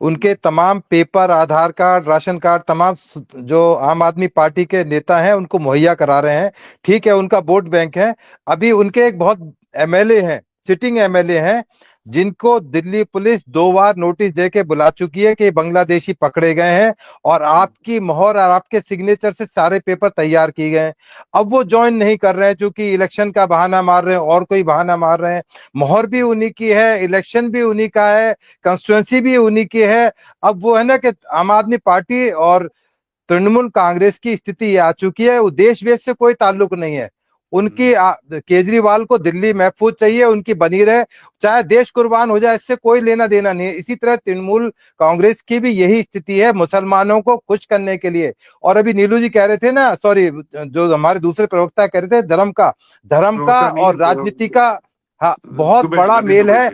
उनके तमाम पेपर, आधार कार्ड, राशन कार्ड, तमाम जो आम आदमी पार्टी के नेता हैं उनको मुहैया करा रहे हैं। ठीक है, उनका वोट बैंक है। अभी उनके एक बहुत एमएलए हैं, सिटिंग एमएलए हैं, जिनको दिल्ली पुलिस 2 बार नोटिस देके बुला चुकी है कि बांग्लादेशी पकड़े गए हैं और आपकी मोहर और आपके सिग्नेचर से सारे पेपर तैयार किए गए हैं। अब वो ज्वाइन नहीं कर रहे हैं क्योंकि इलेक्शन का बहाना मार रहे हैं और कोई बहाना मार रहे हैं। मोहर भी उन्हीं की है, इलेक्शन भी उन्हीं का है, कंस्टिट्यूएंसी भी उन्हीं की है। अब वो है ना कि आम आदमी पार्टी और तृणमूल कांग्रेस की स्थिति आ चुकी है, उद्देश्य वेश से कोई ताल्लुक नहीं है। उनकी केजरीवाल को दिल्ली महफूज चाहिए, उनकी बनी रहे, चाहे देश कुर्बान हो जाए, इससे कोई लेना देना नहीं है। इसी तरह तृणमूल कांग्रेस की भी यही स्थिति है, मुसलमानों को खुश करने के लिए। और अभी नीलू जी कह रहे थे ना, सॉरी, जो हमारे दूसरे प्रवक्ता कह रहे थे, धर्म का और राजनीति का हाँ बहुत बड़ा मेल है।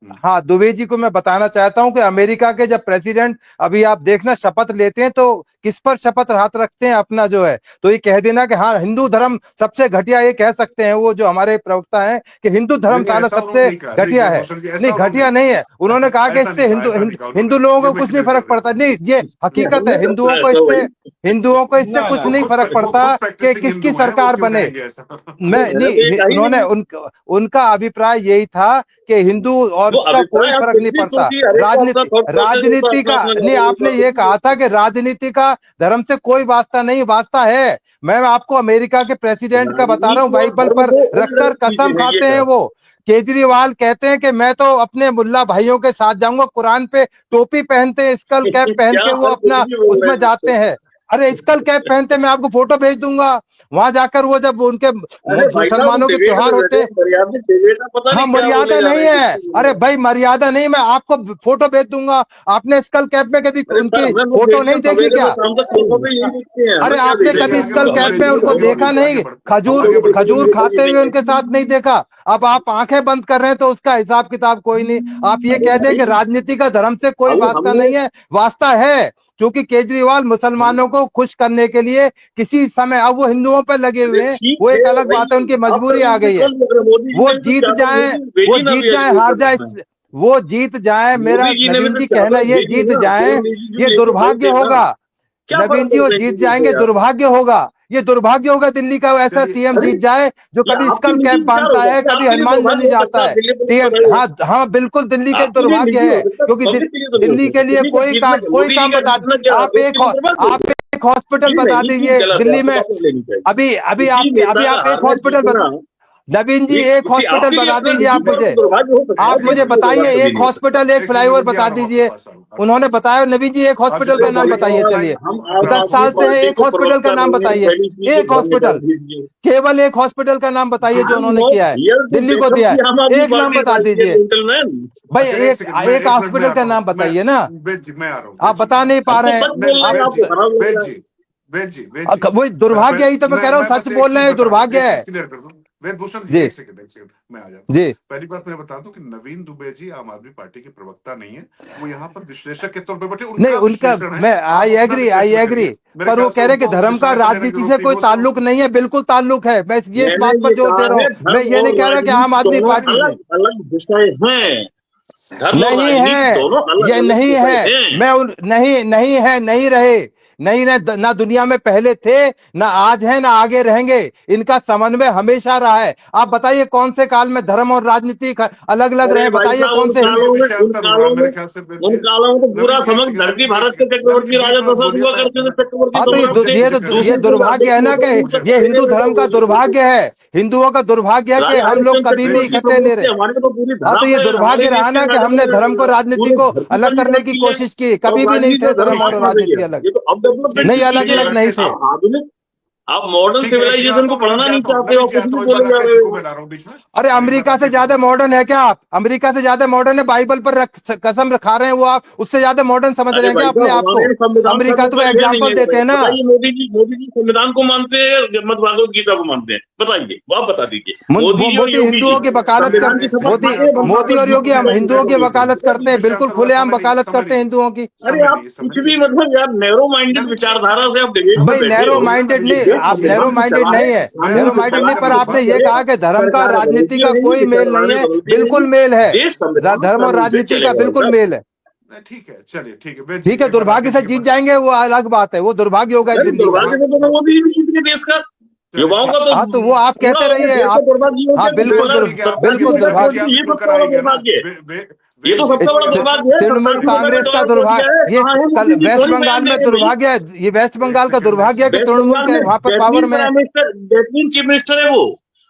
हाँ, दुबे जी को मैं बताना चाहता हूं कि अमेरिका के जब प्रेसिडेंट, अभी आप देखना, शपथ लेते हैं तो किस पर शपथ हाथ रखते हैं अपना जो है, तो ये कह देना कि हाँ हिंदू धर्म सबसे घटिया, ये कह सकते हैं वो जो हमारे प्रवक्ता हैं कि हिंदू धर्म साला सबसे घटिया है। नहीं, घटिया नहीं है, उन्होंने कहा कि इससे हिंदू लोगों को कुछ नहीं फर्क पड़ता। नहीं, ये हकीकत है, हिंदुओं को इससे कुछ नहीं फर्क पड़ता कि किसकी सरकार बने। मैं नहीं, उन्होंने उनका अभिप्राय यही था कि हिंदू और उसका कोई फर्क नहीं पड़ता। राजनीति का नहीं, आपने ये कहा था कि राजनीति का धर्म से कोई वास्ता नहीं, वास्ता है। मैं आपको अमेरिका के प्रेसिडेंट का बता रहा हूँ, बाइबल पर रखकर कसम खाते हैं वो। केजरीवाल कहते हैं कि मैं तो अपने मुल्ला भाइयों के साथ जाऊंगा, कुरान पे टोपी पहनते हैं, स्कल कैप पहन के वो अपना उसमें जाते हैं। अरे स्कल कैप पहनते, मैं आपको फोटो भेज दूंगा, वहां जाकर वो जब उनके मुसलमानों के त्योहार होते हैं। हाँ, मर्यादा नहीं है, अरे भाई मर्यादा नहीं, मैं आपको फोटो भेज दूंगा। आपने स्कल कैप में कभी उनकी फोटो नहीं देखी क्या? अरे आपने कभी स्कल कैप में उनको देखा नहीं? खजूर खाते हुए उनके साथ नहीं देखा? अब आप आंखें बंद कर रहे हैं तो उसका हिसाब किताब कोई नहीं। आप ये कह दें कि राजनीति का धर्म से कोई वास्ता नहीं है, वास्ता है, क्योंकि केजरीवाल मुसलमानों को खुश करने के लिए किसी समय, अब वो हिंदुओं पर लगे हुए हैं, वो एक अलग बात है, उनकी मजबूरी आ गई है। वो जीत जाए, हार जाए, वो जीत जाए, मेरा नवीन जी कहना, ये जीत जाए, ये दुर्भाग्य होगा। नवीन जी वो जीत जाएंगे, दुर्भाग्य होगा, ये दुर्भाग्य होगा दिल्ली का ऐसा सीएम जीत जाए जो कभी स्कल कैप बांधता है, कभी हनुमान मंदिर जाता है। हाँ हाँ, बिल्कुल दिल्ली के दुर्भाग्य है, क्योंकि दिल्ली के लिए कोई काम बता, आप एक हॉस्पिटल बता दीजिए दिल्ली में। अभी आप एक हॉस्पिटल बता, नवीन जी एक हॉस्पिटल बता दीजिए आप मुझे बताइए, एक हॉस्पिटल, एक फ्लाईओवर बता दीजिए। उन्होंने बताया, नवीन जी एक हॉस्पिटल का नाम बताइए, चलिए 10 साल से है, एक हॉस्पिटल का नाम बताइए, एक हॉस्पिटल, केवल एक हॉस्पिटल का नाम बताइए जो उन्होंने किया है, दिल्ली को दिया है, एक नाम बता दीजिए भाई, एक हॉस्पिटल का नाम बताइए ना। आप बता नहीं पा रहे हैं, वही दुर्भाग्य, ही तो मैं कह रहा हूँ, सच बोल रहे हैं, दुर्भाग्य है। वेदभूषण जी, एक सेकंड मैं आ जाता हूँ। जी, पहली बात मैं बता दूं कि नवीन दुबे जी आम आदमी पार्टी के प्रवक्ता नहीं है, वो यहाँ पर विश्लेषक के तौर पर बैठे, नहीं उनका मैं आई एग्री, पर वो कह रहे कि धर्म का राजनीति से कोई ताल्लुक नहीं है, बिल्कुल ताल्लुक है। मैं ये इस बात पर जोर दे रहा हूँ, मैं ये नहीं कह रहा कि आम आदमी पार्टी अलग विषय है, नहीं है, ये नहीं है, मैं नहीं रहे, नहीं ना दुनिया में पहले थे, ना आज है, ना आगे रहेंगे, इनका समन्वय हमेशा रहा है। आप बताइए कौन से काल में धर्म और राजनीति अलग अलग रहे, बताइए कौन से? उन कालों में तो पूरा समग्र धरती भारत के चक्रवर्ती राजा दशरथ हुआ करते थे, चक्रवर्ती। हाँ, तो ये दुर्भाग्य है ना, कि ये हिंदू धर्म का दुर्भाग्य है, हिंदुओं का दुर्भाग्य है कि हम लोग कभी भी इकट्ठे ले रहे। हाँ, तो ये दुर्भाग्य रहा ना कि हमने धर्म को राजनीति को अलग करने की कोशिश की, कभी भी नहीं थे धर्म और राजनीति अलग, नहीं अलग नहीं थे। आप मॉडर्न सिविलाइजेशन को पढ़ना नहीं चाहते हो, कुछ भी बोले जा रहे हो। अरे अमेरिका से ज्यादा मॉडर्न है क्या आप? अमेरिका से ज्यादा मॉडर्न है, बाइबल पर कसम खा रहे हैं वो, आप उससे ज्यादा मॉडर्न समझ रहे हैं क्या अपने आप को? अमेरिका तो एग्जाम्पल देते हैं ना। मोदी जी संविधान को मानते हैं, मत भागवत गीता को मानते हैं, बताइए, आप बता दीजिए। मोदी हिंदुओं की वकालत करते, मोदी और योगी हिंदुओं की वकालत करते हैं, बिल्कुल खुलेआम वकालत करते हैं हिंदुओं की। अरे आप कुछ भी, मतलब यार नैरो माइंडेड विचारधारा से आप भाई, नैरो माइंडेड नहीं, आप नैरो माइंडेड नहीं है, नैरो माइंडेड नहीं, पर आपने ये कहा कि धर्म का राजनीति का कोई मेल नहीं है, बिल्कुल मेल है, धर्म और राजनीति का बिल्कुल मेल है। ठीक है, चलिए ठीक है, दुर्भाग्य से जीत जाएंगे वो अलग बात है, वो दुर्भाग्य होगा दिल्ली का, देश का, युवाओं का। हाँ, तो वो आप कहते रहिए, हाँ बिल्कुल दुर्भाग्य, ये तो सबसे बड़ा दुर्भाग्य है, तृणमूल कांग्रेस का दुर्भाग्य, ये कल वेस्ट बंगाल में दुर्भाग्य है, ये वेस्ट बंगाल का दुर्भाग्य है कि तृणमूल के वहां पर पावर में चीफ मिनिस्टर है वो,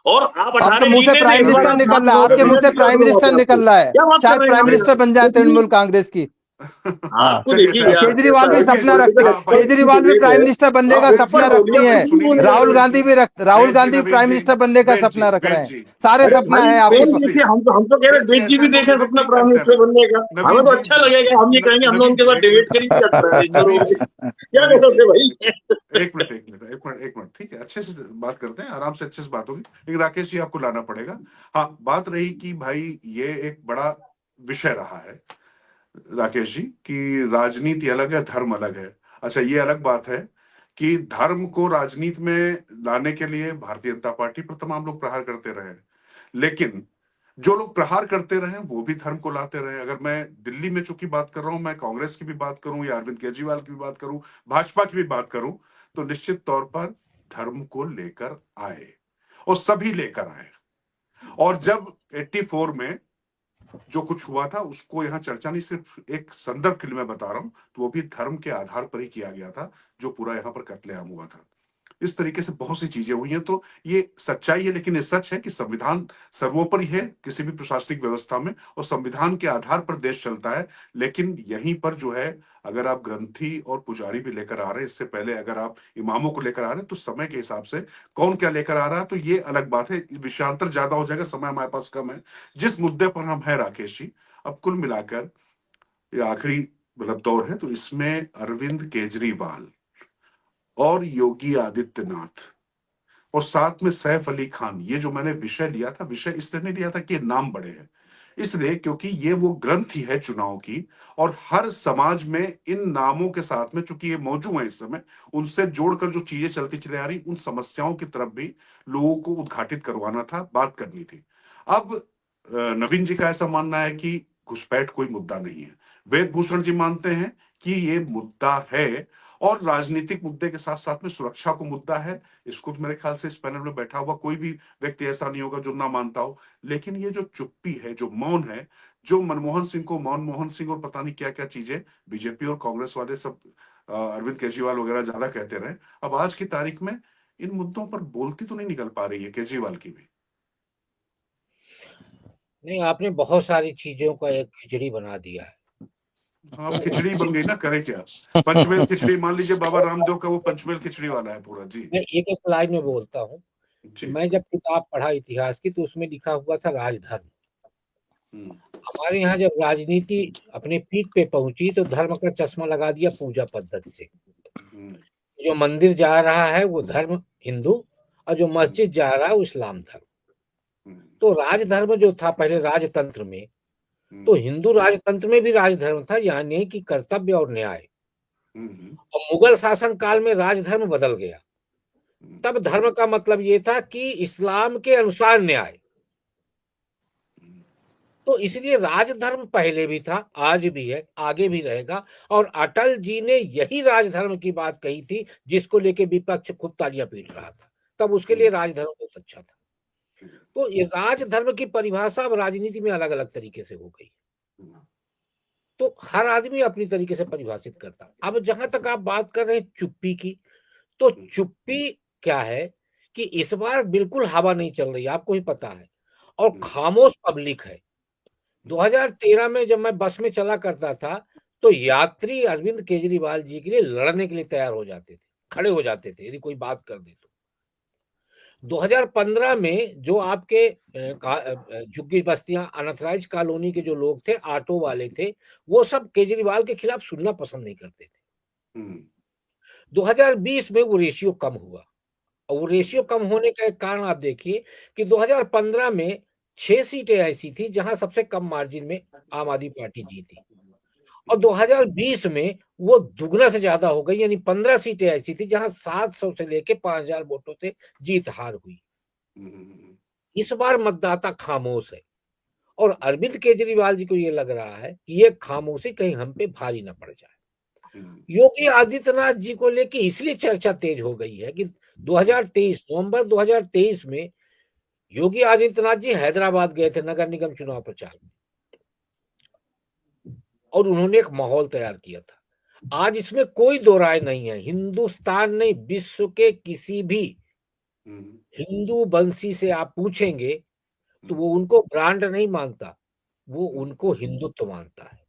और आप आपके मुंह से प्राइम मिनिस्टर निकल रहा है, आपके मुंह से प्राइम मिनिस्टर निकल रहा है, शायद प्राइम मिनिस्टर बन जाए तृणमूल कांग्रेस की। आपको चलिए देखिए शायद यार, केजरीवाल भी ऐसा है कि सपना रखते political हाँ, केजरीवाल भी debate प्राइम है। मिनिस्टर बनने का आप बेंच सपना ऊपर जी, रखती बोलिए, हैं। नीचे बोलिए। राहुल गांधी भी राहुल गांधी नवीन प्राइम जी, मिनिस्टर बनने का बेंच जी, सपना रख रहे बेंच हैं। जी, सारे अरे सपना भाई है कौन आपके। देखे, प्लीज हम तो कह रहे बेंच जी, बेंच जी ऐसे भी हम लोग देखे डिबेट सपना नहीं प्राइम करते मिनिस्टर ना। बनने का, हमें नवीन तो जी, अच्छा लगेगा। हम ये कहेंगे हम लोग नवीन उनके जी, साथ एक डिबेट मिनट, करें, क्या करो नवीन जी, क्या नवीन जी, करोगे भाई? एक मिनट, एक मिनट, एक मिनट, एक मिनट, ठीक है, अच्छे से बात करते हैं, आराम से अच्छे से बात होगी, लेकिन राकेश जी आपको लाना पड़ेगा। हाँ, बात रही कि भाई ये एक बड़ा विषय रहा है राकेश जी, कि राजनीति अलग है, धर्म अलग है। अच्छा, ये अलग बात है कि धर्म को राजनीति में लाने के लिए भारतीय जनता पार्टी पर तमाम लोग प्रहार करते रहे हैं, लेकिन जो लोग प्रहार करते रहे वो भी धर्म को लाते रहे। अगर मैं दिल्ली में चूंकि बात कर रहा हूं, मैं कांग्रेस की भी बात करूं या अरविंद केजरीवाल की भी बात करूं, भाजपा की भी बात करूं, तो निश्चित तौर पर धर्म को लेकर आए और सभी लेकर आए। और जब 84 में जो कुछ हुआ था उसको यहाँ चर्चा नहीं, सिर्फ एक संदर्भ के लिए मैं बता रहा हूं, तो वो भी धर्म के आधार पर ही किया गया था, जो पूरा यहाँ पर कत्लेआम हुआ था। इस तरीके से बहुत सी चीजें हुई हैं, तो ये सच्चाई है, लेकिन ये सच है कि संविधान सर्वोपरि है किसी भी प्रशासनिक व्यवस्था में, और संविधान के आधार पर देश चलता है। लेकिन यहीं पर जो है, अगर आप ग्रंथी और पुजारी भी लेकर आ रहे हैं, इससे पहले अगर आप इमामों को लेकर आ रहे हैं, तो समय के हिसाब से कौन क्या लेकर आ रहा है, तो ये अलग बात है। विषयांतर ज्यादा हो जाएगा, समय हमारे पास कम है। जिस मुद्दे पर हम हैं राकेश जी, अब कुल मिलाकर ये आखिरी मतलब दौर है, तो इसमें अरविंद केजरीवाल और योगी आदित्यनाथ और साथ में सैफ अली खान, ये जो मैंने विषय लिया था, विषय इसलिए नहीं लिया था कि ये नाम बड़े हैं, इसलिए क्योंकि ये वो ग्रंथ ही है चुनाव की, और हर समाज में इन नामों के साथ में चूंकि ये मौजूद है इस समय, उनसे जोड़कर जो चीजें चलती चली आ रही, उन समस्याओं की तरफ भी लोगों को उद्घाटित करवाना था, बात करनी थी। अब नवीन जी का ऐसा मानना है कि घुसपैठ कोई मुद्दा नहीं है, वेद भूषण जी मानते हैं कि ये मुद्दा है, और राजनीतिक मुद्दे के साथ साथ में सुरक्षा को मुद्दा है। इसको तो मेरे ख्याल से इस पैनल में बैठा हुआ कोई भी व्यक्ति ऐसा नहीं होगा जो ना मानता हो। लेकिन ये जो चुप्पी है, जो मौन है, जो मनमोहन सिंह को मनमोहन सिंह और पता नहीं क्या क्या चीजें बीजेपी और कांग्रेस वाले सब, अरविंद केजरीवाल वगैरह ज्यादा कहते रहे, अब आज की तारीख में इन मुद्दों पर बोलती तो नहीं निकल पा रही है केजरीवाल की भी। नहीं, आपने बहुत सारी चीजों का एक खिचड़ी बना दिया है। अब खिचड़ी बन गई ना, करे क्या? पंचमेल खिचड़ी, मान लीजिए बाबा रामदेव का वो पंचमेल खिचड़ी वाला है पूरा जी। मैं एक एक लाइन में बोलता हूँ कि जी। मैं जब किताब पढ़ा इतिहास की, तो उसमें लिखा हुआ था राजधर्म। हम्म, हमारे यहाँ जब राजनीति अपने पीक पे पहुंची, तो धर्म का चश्मा लगा दिया पूजा पद्धति से। हम्म, जो मंदिर जा रहा है वो धर्म हिंदू, और जो मस्जिद जा रहा है वो इस्लाम धर्म। हम्म, तो राजधर्म जो था पहले राजतंत्र में, तो हम्म, हिंदू राजतंत्र में भी राजधर्म था, यानी कि कर्तव्य और न्याय। हम्म, और मुगल शासन काल में राजधर्म बदल गया। तब धर्म का मतलब ये था कि इस्लाम के अनुसार न्याय। तो इसलिए राजधर्म पहले भी था, आज भी है, आगे भी रहेगा। और अटल जी ने यही राजधर्म की बात कही थी, जिसको लेके विपक्ष खूब तालियां पीट रहा था। तब उसके लिए राजधर्म बहुत अच्छा था। तो ये राजधर्म की परिभाषा अब राजनीति में अलग अलग तरीके से हो गई। तो हर आदमी अपनी तरीके से परिभाषित करता। अब जहां तक आप बात कर रहे हैं चुप्पी की, तो चुप्पी क्या है कि इस बार बिल्कुल हवा नहीं चल रही, आपको ही पता है, और खामोश पब्लिक है। 2013 में जब मैं बस में चला करता था, तो यात्री अरविंद केजरीवाल जी के लिए लड़ने के लिए तैयार हो जाते थे, खड़े हो जाते थे यदि कोई बात कर दे तो। 2015 में जो आपके झुग्गी बस्तियां, अनथराइज कॉलोनी के जो लोग थे, ऑटो वाले थे, वो सब केजरीवाल के खिलाफ सुनना पसंद नहीं करते थे। 2020 में वो रेशियो कम हुआ, और वो रेशियो कम होने का एक कारण आप देखिए कि 2015 में 6 सीटें ऐसी थी जहां सबसे कम मार्जिन में आम आदमी पार्टी जीती, और 2020 में वो दुगना से ज्यादा हो गई, यानी 15 सीटें ऐसी थी जहां 700 से लेके 5000 वोटों से जीत हार हुई। इस बार मतदाता खामोश है, और अरविंद केजरीवाल जी को ये लग रहा है कि ये खामोशी कहीं हम पे भारी ना पड़ जाए। योगी आदित्यनाथ जी को लेके इसलिए चर्चा तेज हो गई है कि 2023 नवंबर 2023 में योगी आदित्यनाथ जी हैदराबाद गए थे नगर निगम चुनाव प्रचार में, और उन्होंने एक माहौल तैयार किया था। आज इसमें कोई दो राय नहीं है, हिंदुस्तान नहीं, विश्व के किसी भी हिंदू बंसी से आप पूछेंगे तो वो उनको ब्रांड नहीं मानता, वो उनको हिंदुत्व मानता है।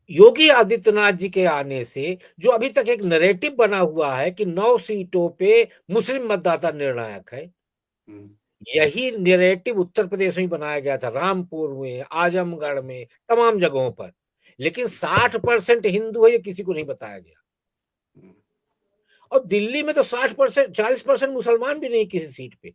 योगी आदित्यनाथ जी के आने से जो अभी तक एक नैरेटिव बना हुआ है कि 9 सीटों पे मुस्लिम मतदाता निर्णायक है, यही नैरेटिव उत्तर प्रदेश में बनाया गया था, रामपुर में, आजमगढ़ में, तमाम जगहों पर। लेकिन 60% हिंदू है, ये किसी को नहीं बताया गया। और दिल्ली में तो 60%, 40% मुसलमान भी नहीं किसी सीट पे,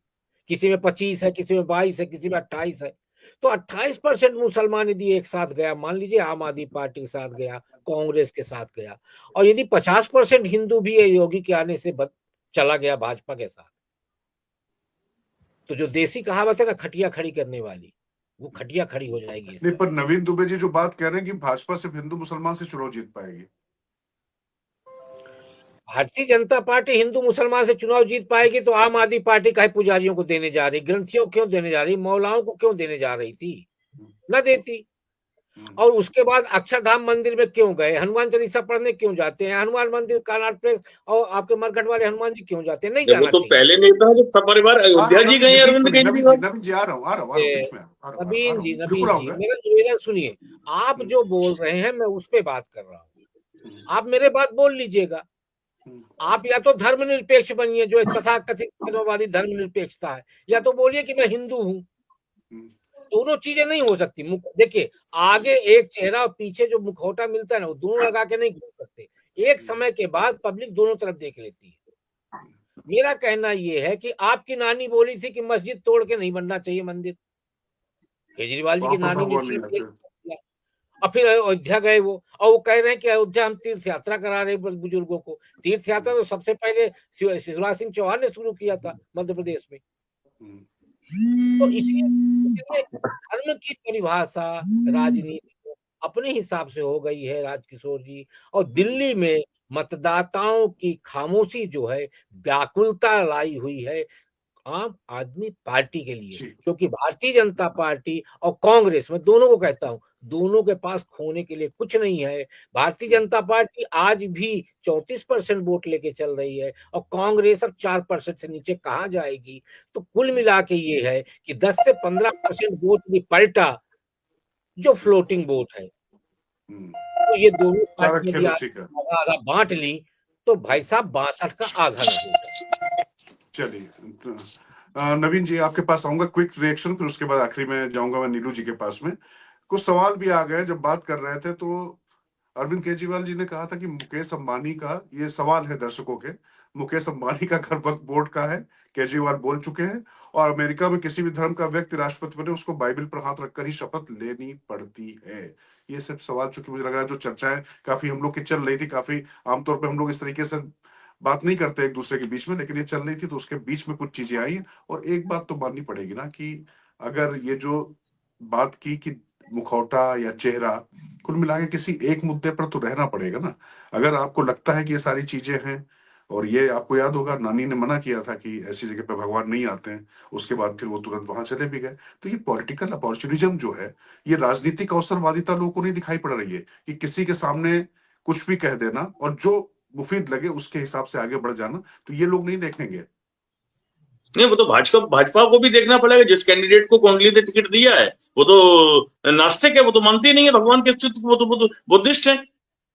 किसी में 25 है, किसी में 22 है, किसी में 28 है। तो 28% मुसलमान यदि एक साथ गया, मान लीजिए आम आदमी पार्टी के साथ गया, कांग्रेस के साथ गया, और यदि 50% हिंदू भी योगी के आने से चला गया भाजपा के साथ, तो जो देसी कहावत है ना, खटिया खड़ी करने वाली, वो खटिया खड़ी हो जाएगी। नहीं, पर नवीन दुबे जी जो बात कह रहे हैं कि भाजपा सिर्फ हिंदू मुसलमान से चुनाव जीत पाएगी। भारतीय जनता पार्टी हिंदू मुसलमान से चुनाव जीत पाएगी तो आम आदमी पार्टी का पुजारियों को देने जा रही, ग्रंथियों को क्यों देने जा रही, मौलाओं को क्यों देने जा रही थी, न देती। और उसके बाद अक्षरधाम मंदिर में क्यों गए, हनुमान चालीसा पढ़ने क्यों जाते हैं, हनुमान मंदिर कार्नाट प्लेस और आपके मरघट वाले हनुमान जी क्यों जाते हैं, नहीं जाना वो तो पहले नहीं था जब सपरिवार अयोध्या जी गए अरविंद केजरीवाल। नवीन जी आ रहा हूँ नवीन जी मेरा निवेदन सुनिए, आप जो बोल रहे हैं मैं उस पर बात कर रहा हूँ, आप मेरे बात बोल लीजिएगा। आप या तो धर्मनिरपेक्ष बनिए, जो तथाकथित धर्मवादी धर्मनिरपेक्षता है, या तो बोलिए कि मैं हिंदू हूं। दोनों चीजें नहीं हो सकती। देखिए, आगे एक चेहरा और पीछे जो मुखौटा मिलता है ना, वो दोनों लगा के नहीं घूम सकते। एक समय के बाद पब्लिक दोनों तरफ देख लेती है। मेरा कहना यह है कि आपकी नानी बोली थी कि मस्जिद तोड़ के नहीं बनना चाहिए मंदिर, केजरीवाल जी की नानी ने, और फिर अयोध्या गए वो, और वो कह रहे हैं कि अयोध्या हम तीर्थ यात्रा करा रहे बुजुर्गों को। तीर्थ यात्रा तो सबसे पहले शिवराज सिंह चौहान ने शुरू किया था मध्य प्रदेश में। तो इसलिए धर्म की परिभाषा राजनीति अपने हिसाब से हो गई है राजकिशोर जी। और दिल्ली में मतदाताओं की खामोशी जो है, व्याकुलता लाई हुई है आम आदमी पार्टी के लिए, क्योंकि भारतीय जनता पार्टी और कांग्रेस, मैं दोनों को कहता हूं, दोनों के पास खोने के लिए कुछ नहीं है। भारतीय जनता पार्टी आज भी 34% वोट लेके चल रही है और कांग्रेस अब 4% से नीचे कहां जाएगी। तो कुल मिला के ये है कि 10 से 15% वोट भी पलटा, जो फ्लोटिंग वोट है। तो ये दोनों पार्टी आधा बांट ली तो भाई साहब 62 का आधा नहीं होगा। चलिए नवीन जी आपके पास आऊंगा, क्विक रिएक्शन, फिर उसके बाद आखिरी में जाऊंगा मैं नीलू जी के पास में। कुछ सवाल भी आ गए जब बात कर रहे थे, तो अरविंद केजरीवाल जी ने कहा था कि मुकेश अंबानी का, ये सवाल है दर्शकों के, मुकेश अंबानी का घर वक्फ बोर्ड का है, केजरीवाल बोल चुके हैं, और अमेरिका में किसी भी धर्म का व्यक्ति राष्ट्रपति बने उसको बाइबल पर हाथ रखकर ही शपथ लेनी पड़ती है। ये सब सवाल, चूंकि मुझे लग रहा है जो चर्चाएं काफी हम लोग की चल रही थी, काफी आमतौर पर हम लोग इस तरीके से बात नहीं करते एक दूसरे के बीच में, लेकिन ये चल रही थी तो उसके बीच में कुछ चीजें आई। और एक बात तो माननी पड़ेगी ना कि अगर ये जो बात की कि मुखौटा या चेहरा, कुल मिला के किसी एक मुद्दे पर तो रहना पड़ेगा ना। अगर आपको लगता है कि ये सारी चीजें हैं, और ये आपको याद होगा नानी ने मना किया था कि ऐसी जगह पे भगवान नहीं आते हैं, उसके बाद फिर वो तुरंत वहां चले भी गए। तो ये पॉलिटिकल अपॉर्चुनिज्म जो है, ये राजनीतिक अवसरवादिता लोगों को नहीं दिखाई पड़ रही है कि किसी के सामने कुछ भी कह देना और जो मुफीद लगे उसके हिसाब से आगे बढ़ जाना, तो ये लोग नहीं देखेंगे। नहीं, वो तो भाजपा को भी देखना पड़ेगा। जिस कैंडिडेट को कांग्रेस ने टिकट दिया है वो तो नास्तिक है, वो तो मानते नहीं है भगवान के अस्तित्व, वो तो बुद्धिस्ट है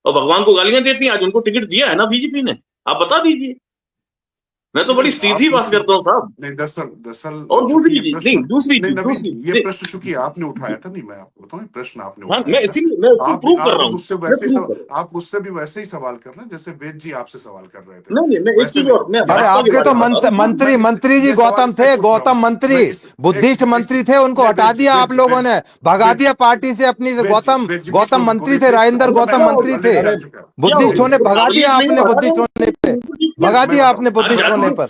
और भगवान को गालियां देती हैं। आज उनको टिकट दिया है ना बीजेपी ने, आप बता दीजिए। मैं तो बड़ी सीधी बात करता हूँ साहब। नहीं, दरअसल और दूसरी चीज ये प्रश्न चूंकि आपने उठाया था, नहीं मैं आपको बताऊं, प्रश्न आपने उठाया, मैं इसीलिए मैं उसको प्रूव कर रहा हूँ। आप मुझसे भी वैसे ही सवाल कर रहे हैं जैसे वेद जी आपसे सवाल कर रहे थे। नहीं, मैं एक चीज और, अरे आपके तो मंत्री जी गौतम थे, गौतम मंत्री, बुद्धिस्ट मंत्री थे, उनको हटा दिया आप लोगों ने, भगा दिया पार्टी से अपनी। गौतम मंत्री थे, राजेंद्र गौतम मंत्री थे, बुद्धिस्ट होने भगा दिया आपने, बुद्धिस्ट होने पे भगा दिया आपने, बुद्धिस्ट होने पर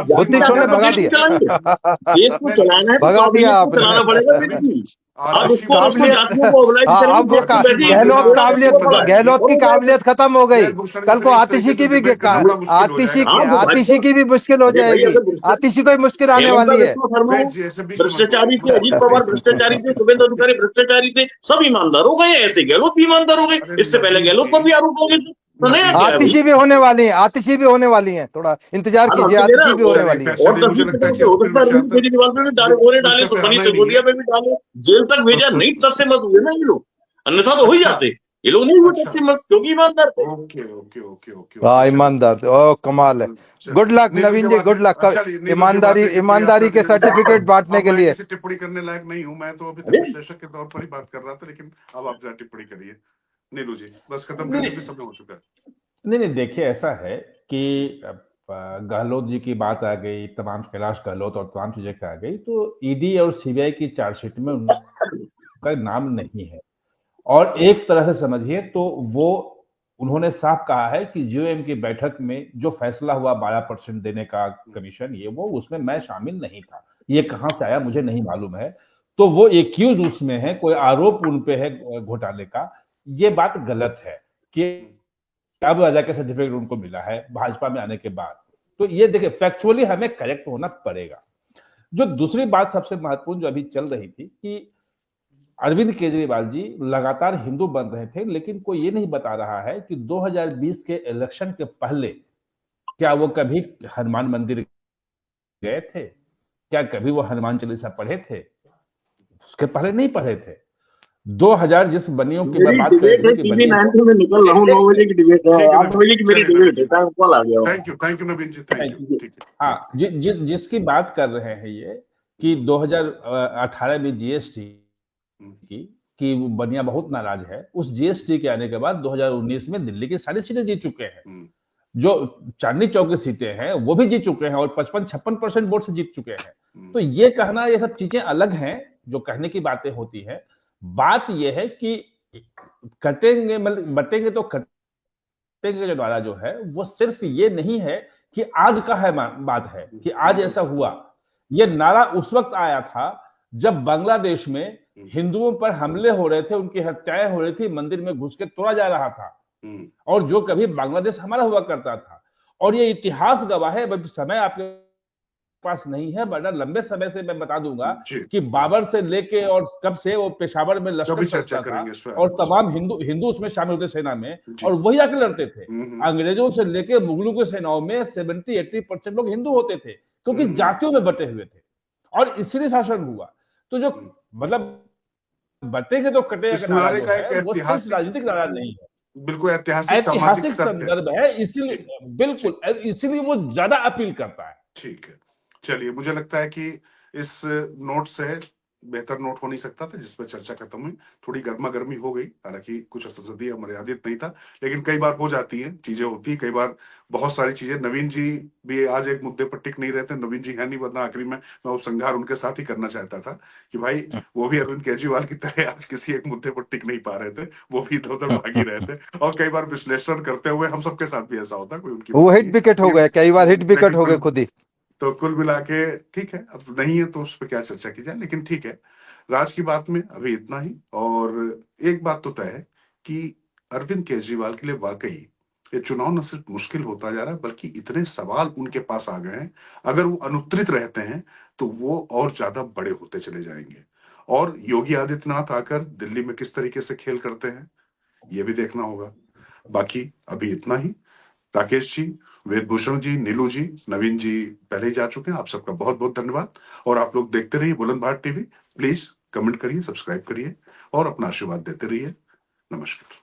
बुद्धिस्ट होने भगा दिया, देश को चलाना है, भगा दिया आपने। चलाना पड़ेगा। अब गहलोत की काबिलियत खत्म हो गई। कल को आतिशी की भी मुश्किल हो जाएगी, आतिशी को भी मुश्किल आने वाली है। भ्रष्टाचारी थे अजीत पवार, भ्रष्टाचारी थे शुभेंदु अधिकारी, भ्रष्टाचारी थे, सब ईमानदार हो गए। ऐसे गहलोत भी ईमानदार हो गए। इससे पहले गहलोत पर भी आरोप हो गए थे। आतिशी भी होने वाली है, आतिशी भी होने वाली है, थोड़ा इंतजार कीजिए, आतिशी भी होने वाली है। और केजरीवाल पे भी डाले, डाले, मनीष सिसोदिया पे भी डाले, जेल तक भेजा, नहीं तब से मत हुए ना ये लोग, अन्यथा तो हो ही जाते। ये लोग नहीं वोट अच्छा। ऐसे मस्त क्योंकि ईमानदार थे। ओके ओके ओके ओके वाह, चलिए। ईमानदार, ओ कमाल है। चलिए। गुड लक नीलू जी नवीन जी, बात गुड लक। अच्छा नीलू जी ईमानदारी, बातें करके ईमानदारी आपका के दिन अच्छा सर्टिफिकेट बांटने अब के मैं लिए। किसी टिप्पणी करने लायक नहीं हूं, मैं तो अभी तक अरे विश्लेषक के तौर पर ही बात कर रहा था, लेकिन अब आप जरा टिप्पणी करिए नीलू जी, बस खत्म नहीं करने भी नहीं समय हो चुका है। नहीं, देखिए ऐसा है कि गहलोत जी की बात आ गई, तमाम कैलाश गहलोत और तमाम चीजें आ गई, तो ईडी और सीबीआई की चार्जशीट में उनका नाम नहीं है। और एक तरह से समझिए तो वो उन्होंने साफ कहा है कि जीओएम की बैठक में जो फैसला हुआ 12% देने का कमीशन, ये वो, उसमें मैं शामिल नहीं था। ये कहां से आया मुझे नहीं मालूम है। तो वो एक्यूज उसमें है, कोई आरोप उन पे है घोटाले का। ये बात गलत है कि अब अदा का सर्टिफिकेट उनको मिला है भाजपा में आने के बाद। तो ये देखिए फैक्चुअली हमें करेक्ट होना पड़ेगा। जो दूसरी बात सबसे महत्वपूर्ण जो अभी चल रही थी कि अरविंद केजरीवाल जी लगातार हिंदू बन रहे थे, लेकिन कोई ये नहीं बता रहा है कि 2020 के इलेक्शन के पहले क्या वो कभी हनुमान मंदिर गए थे, क्या कभी वो हनुमान चालीसा पढ़े थे? उसके पहले नहीं पढ़े थे। 2000 जिस बनियों की मैं मेरी बात डिबेट है करें, टीवी 90 में, निकल रहा हूँ 9 बजे की डिबेट है, ठीक है 8 बजे की मेरी चलिए डिबेट है, टाइम कॉल आ गया। Thank you Naveen ji, thank you, ठीक है। हाँ, जिसकी बात कर रहे हैं ये कि 2018 में जीएसटी की बनिया बहुत नाराज है। उस जीएसटी के आने के बाद 2019 में दिल्ली की सारी सीटें जीत चुके हैं। जो चांदनी चौक की सीटें हैं वो भी जीत चुके हैं और 55-56% वोट से जीत चुके हैं। तो ये कहना, ये सब चीजें अलग हैं जो कहने की बातें होती हैं। बात ये है कि कटेंगे, मतलब बटेंगे तो कटेंगे जो नारा जो है वो सिर्फ ये नहीं है कि आज का है बात है कि आज ऐसा हुआ। ये नारा उस वक्त आया था जब बांग्लादेश में हिंदुओं पर हमले हो रहे थे, उनकी हत्याएं हो रही थी, मंदिर में घुस के तोड़ा जा रहा था, और जो कभी बांग्लादेश हमारा हुआ करता था। और ये इतिहास गवाह है। समय आपके पास नहीं है, बड़ा लंबे समय से मैं बता दूंगा कि बाबर से लेके और कब से वो पेशावर में लश्कर सस्ता था और तमाम हिंदू उसमें शामिल होते सेना में, और वही आके लड़ते थे। अंग्रेजों से लेके मुगलों की सेनाओं में 70-80% लोग हिंदू होते थे, क्योंकि जातियों में बटे हुए थे और इसलिए शासन हुआ। तो जो मतलब बटेंगे तो कटेगा इस का नारा नारे जो का है एक वो सिर्फ ऐतिहासिक, राजनीतिक नारा नहीं है, बिल्कुल ऐतिहासिक सामाजिक ऐतिहासिक सत्य है। संदर्भ है, इसीलिए बिल्कुल, इसीलिए वो ज्यादा अपील करता है। ठीक है, चलिए, मुझे लगता है कि इस नोट से बेहतर नोट हो नहीं सकता था जिस पर चर्चा खत्म हुई। थोड़ी गर्मा गर्मी हो गई, हालांकि कुछ संसदीय मर्यादित नहीं था, लेकिन कई बार हो जाती हैं चीजें, होती हैं कई बार बहुत सारी चीजें। नवीन जी भी आज एक मुद्दे पर टिक नहीं रहते, नवीन जी है नहीं, वरना आखिरी में मैं उपसंहार उनके साथ ही करना चाहता था कि भाई वो भी अरविंद केजरीवाल की तरह आज किसी एक मुद्दे पर टिक नहीं पा रहे थे, वो भी इधर उधर भागी रहे थे, और कई बार विश्लेषण करते हुए हम सबके साथ भी ऐसा होता है, कोई उनकी वो बात हिट नहीं विकेट हो है। गए, कई बार हिट विकेट हो गए लेकिन खुद ही। तो कुल मिला के ठीक है, अब नहीं है तो उस पर क्या चर्चा की जाए, लेकिन ठीक है, राज की बात में अभी इतना ही। और एक बात तो तय है कि अरविंद केजरीवाल के लिए वाकई ये चुनाव न सिर्फ मुश्किल होता जा रहा है, बल्कि इतने सवाल उनके पास आ गए हैं, अगर वो अनुत्तरित रहते हैं तो वो और ज्यादा बड़े होते चले जाएंगे। और योगी आदित्यनाथ आकर दिल्ली में किस तरीके से खेल करते हैं ये भी देखना होगा। बाकी अभी इतना ही। राकेश जी, वेदभूषण जी, नीलू जी, नवीन जी पहले ही जा चुके हैं, आप सबका बहुत बहुत धन्यवाद। और आप लोग देखते रहिए बुलंद भारत टीवी, प्लीज कमेंट करिए, सब्सक्राइब करिए और अपना आशीर्वाद देते रहिए। नमस्कार।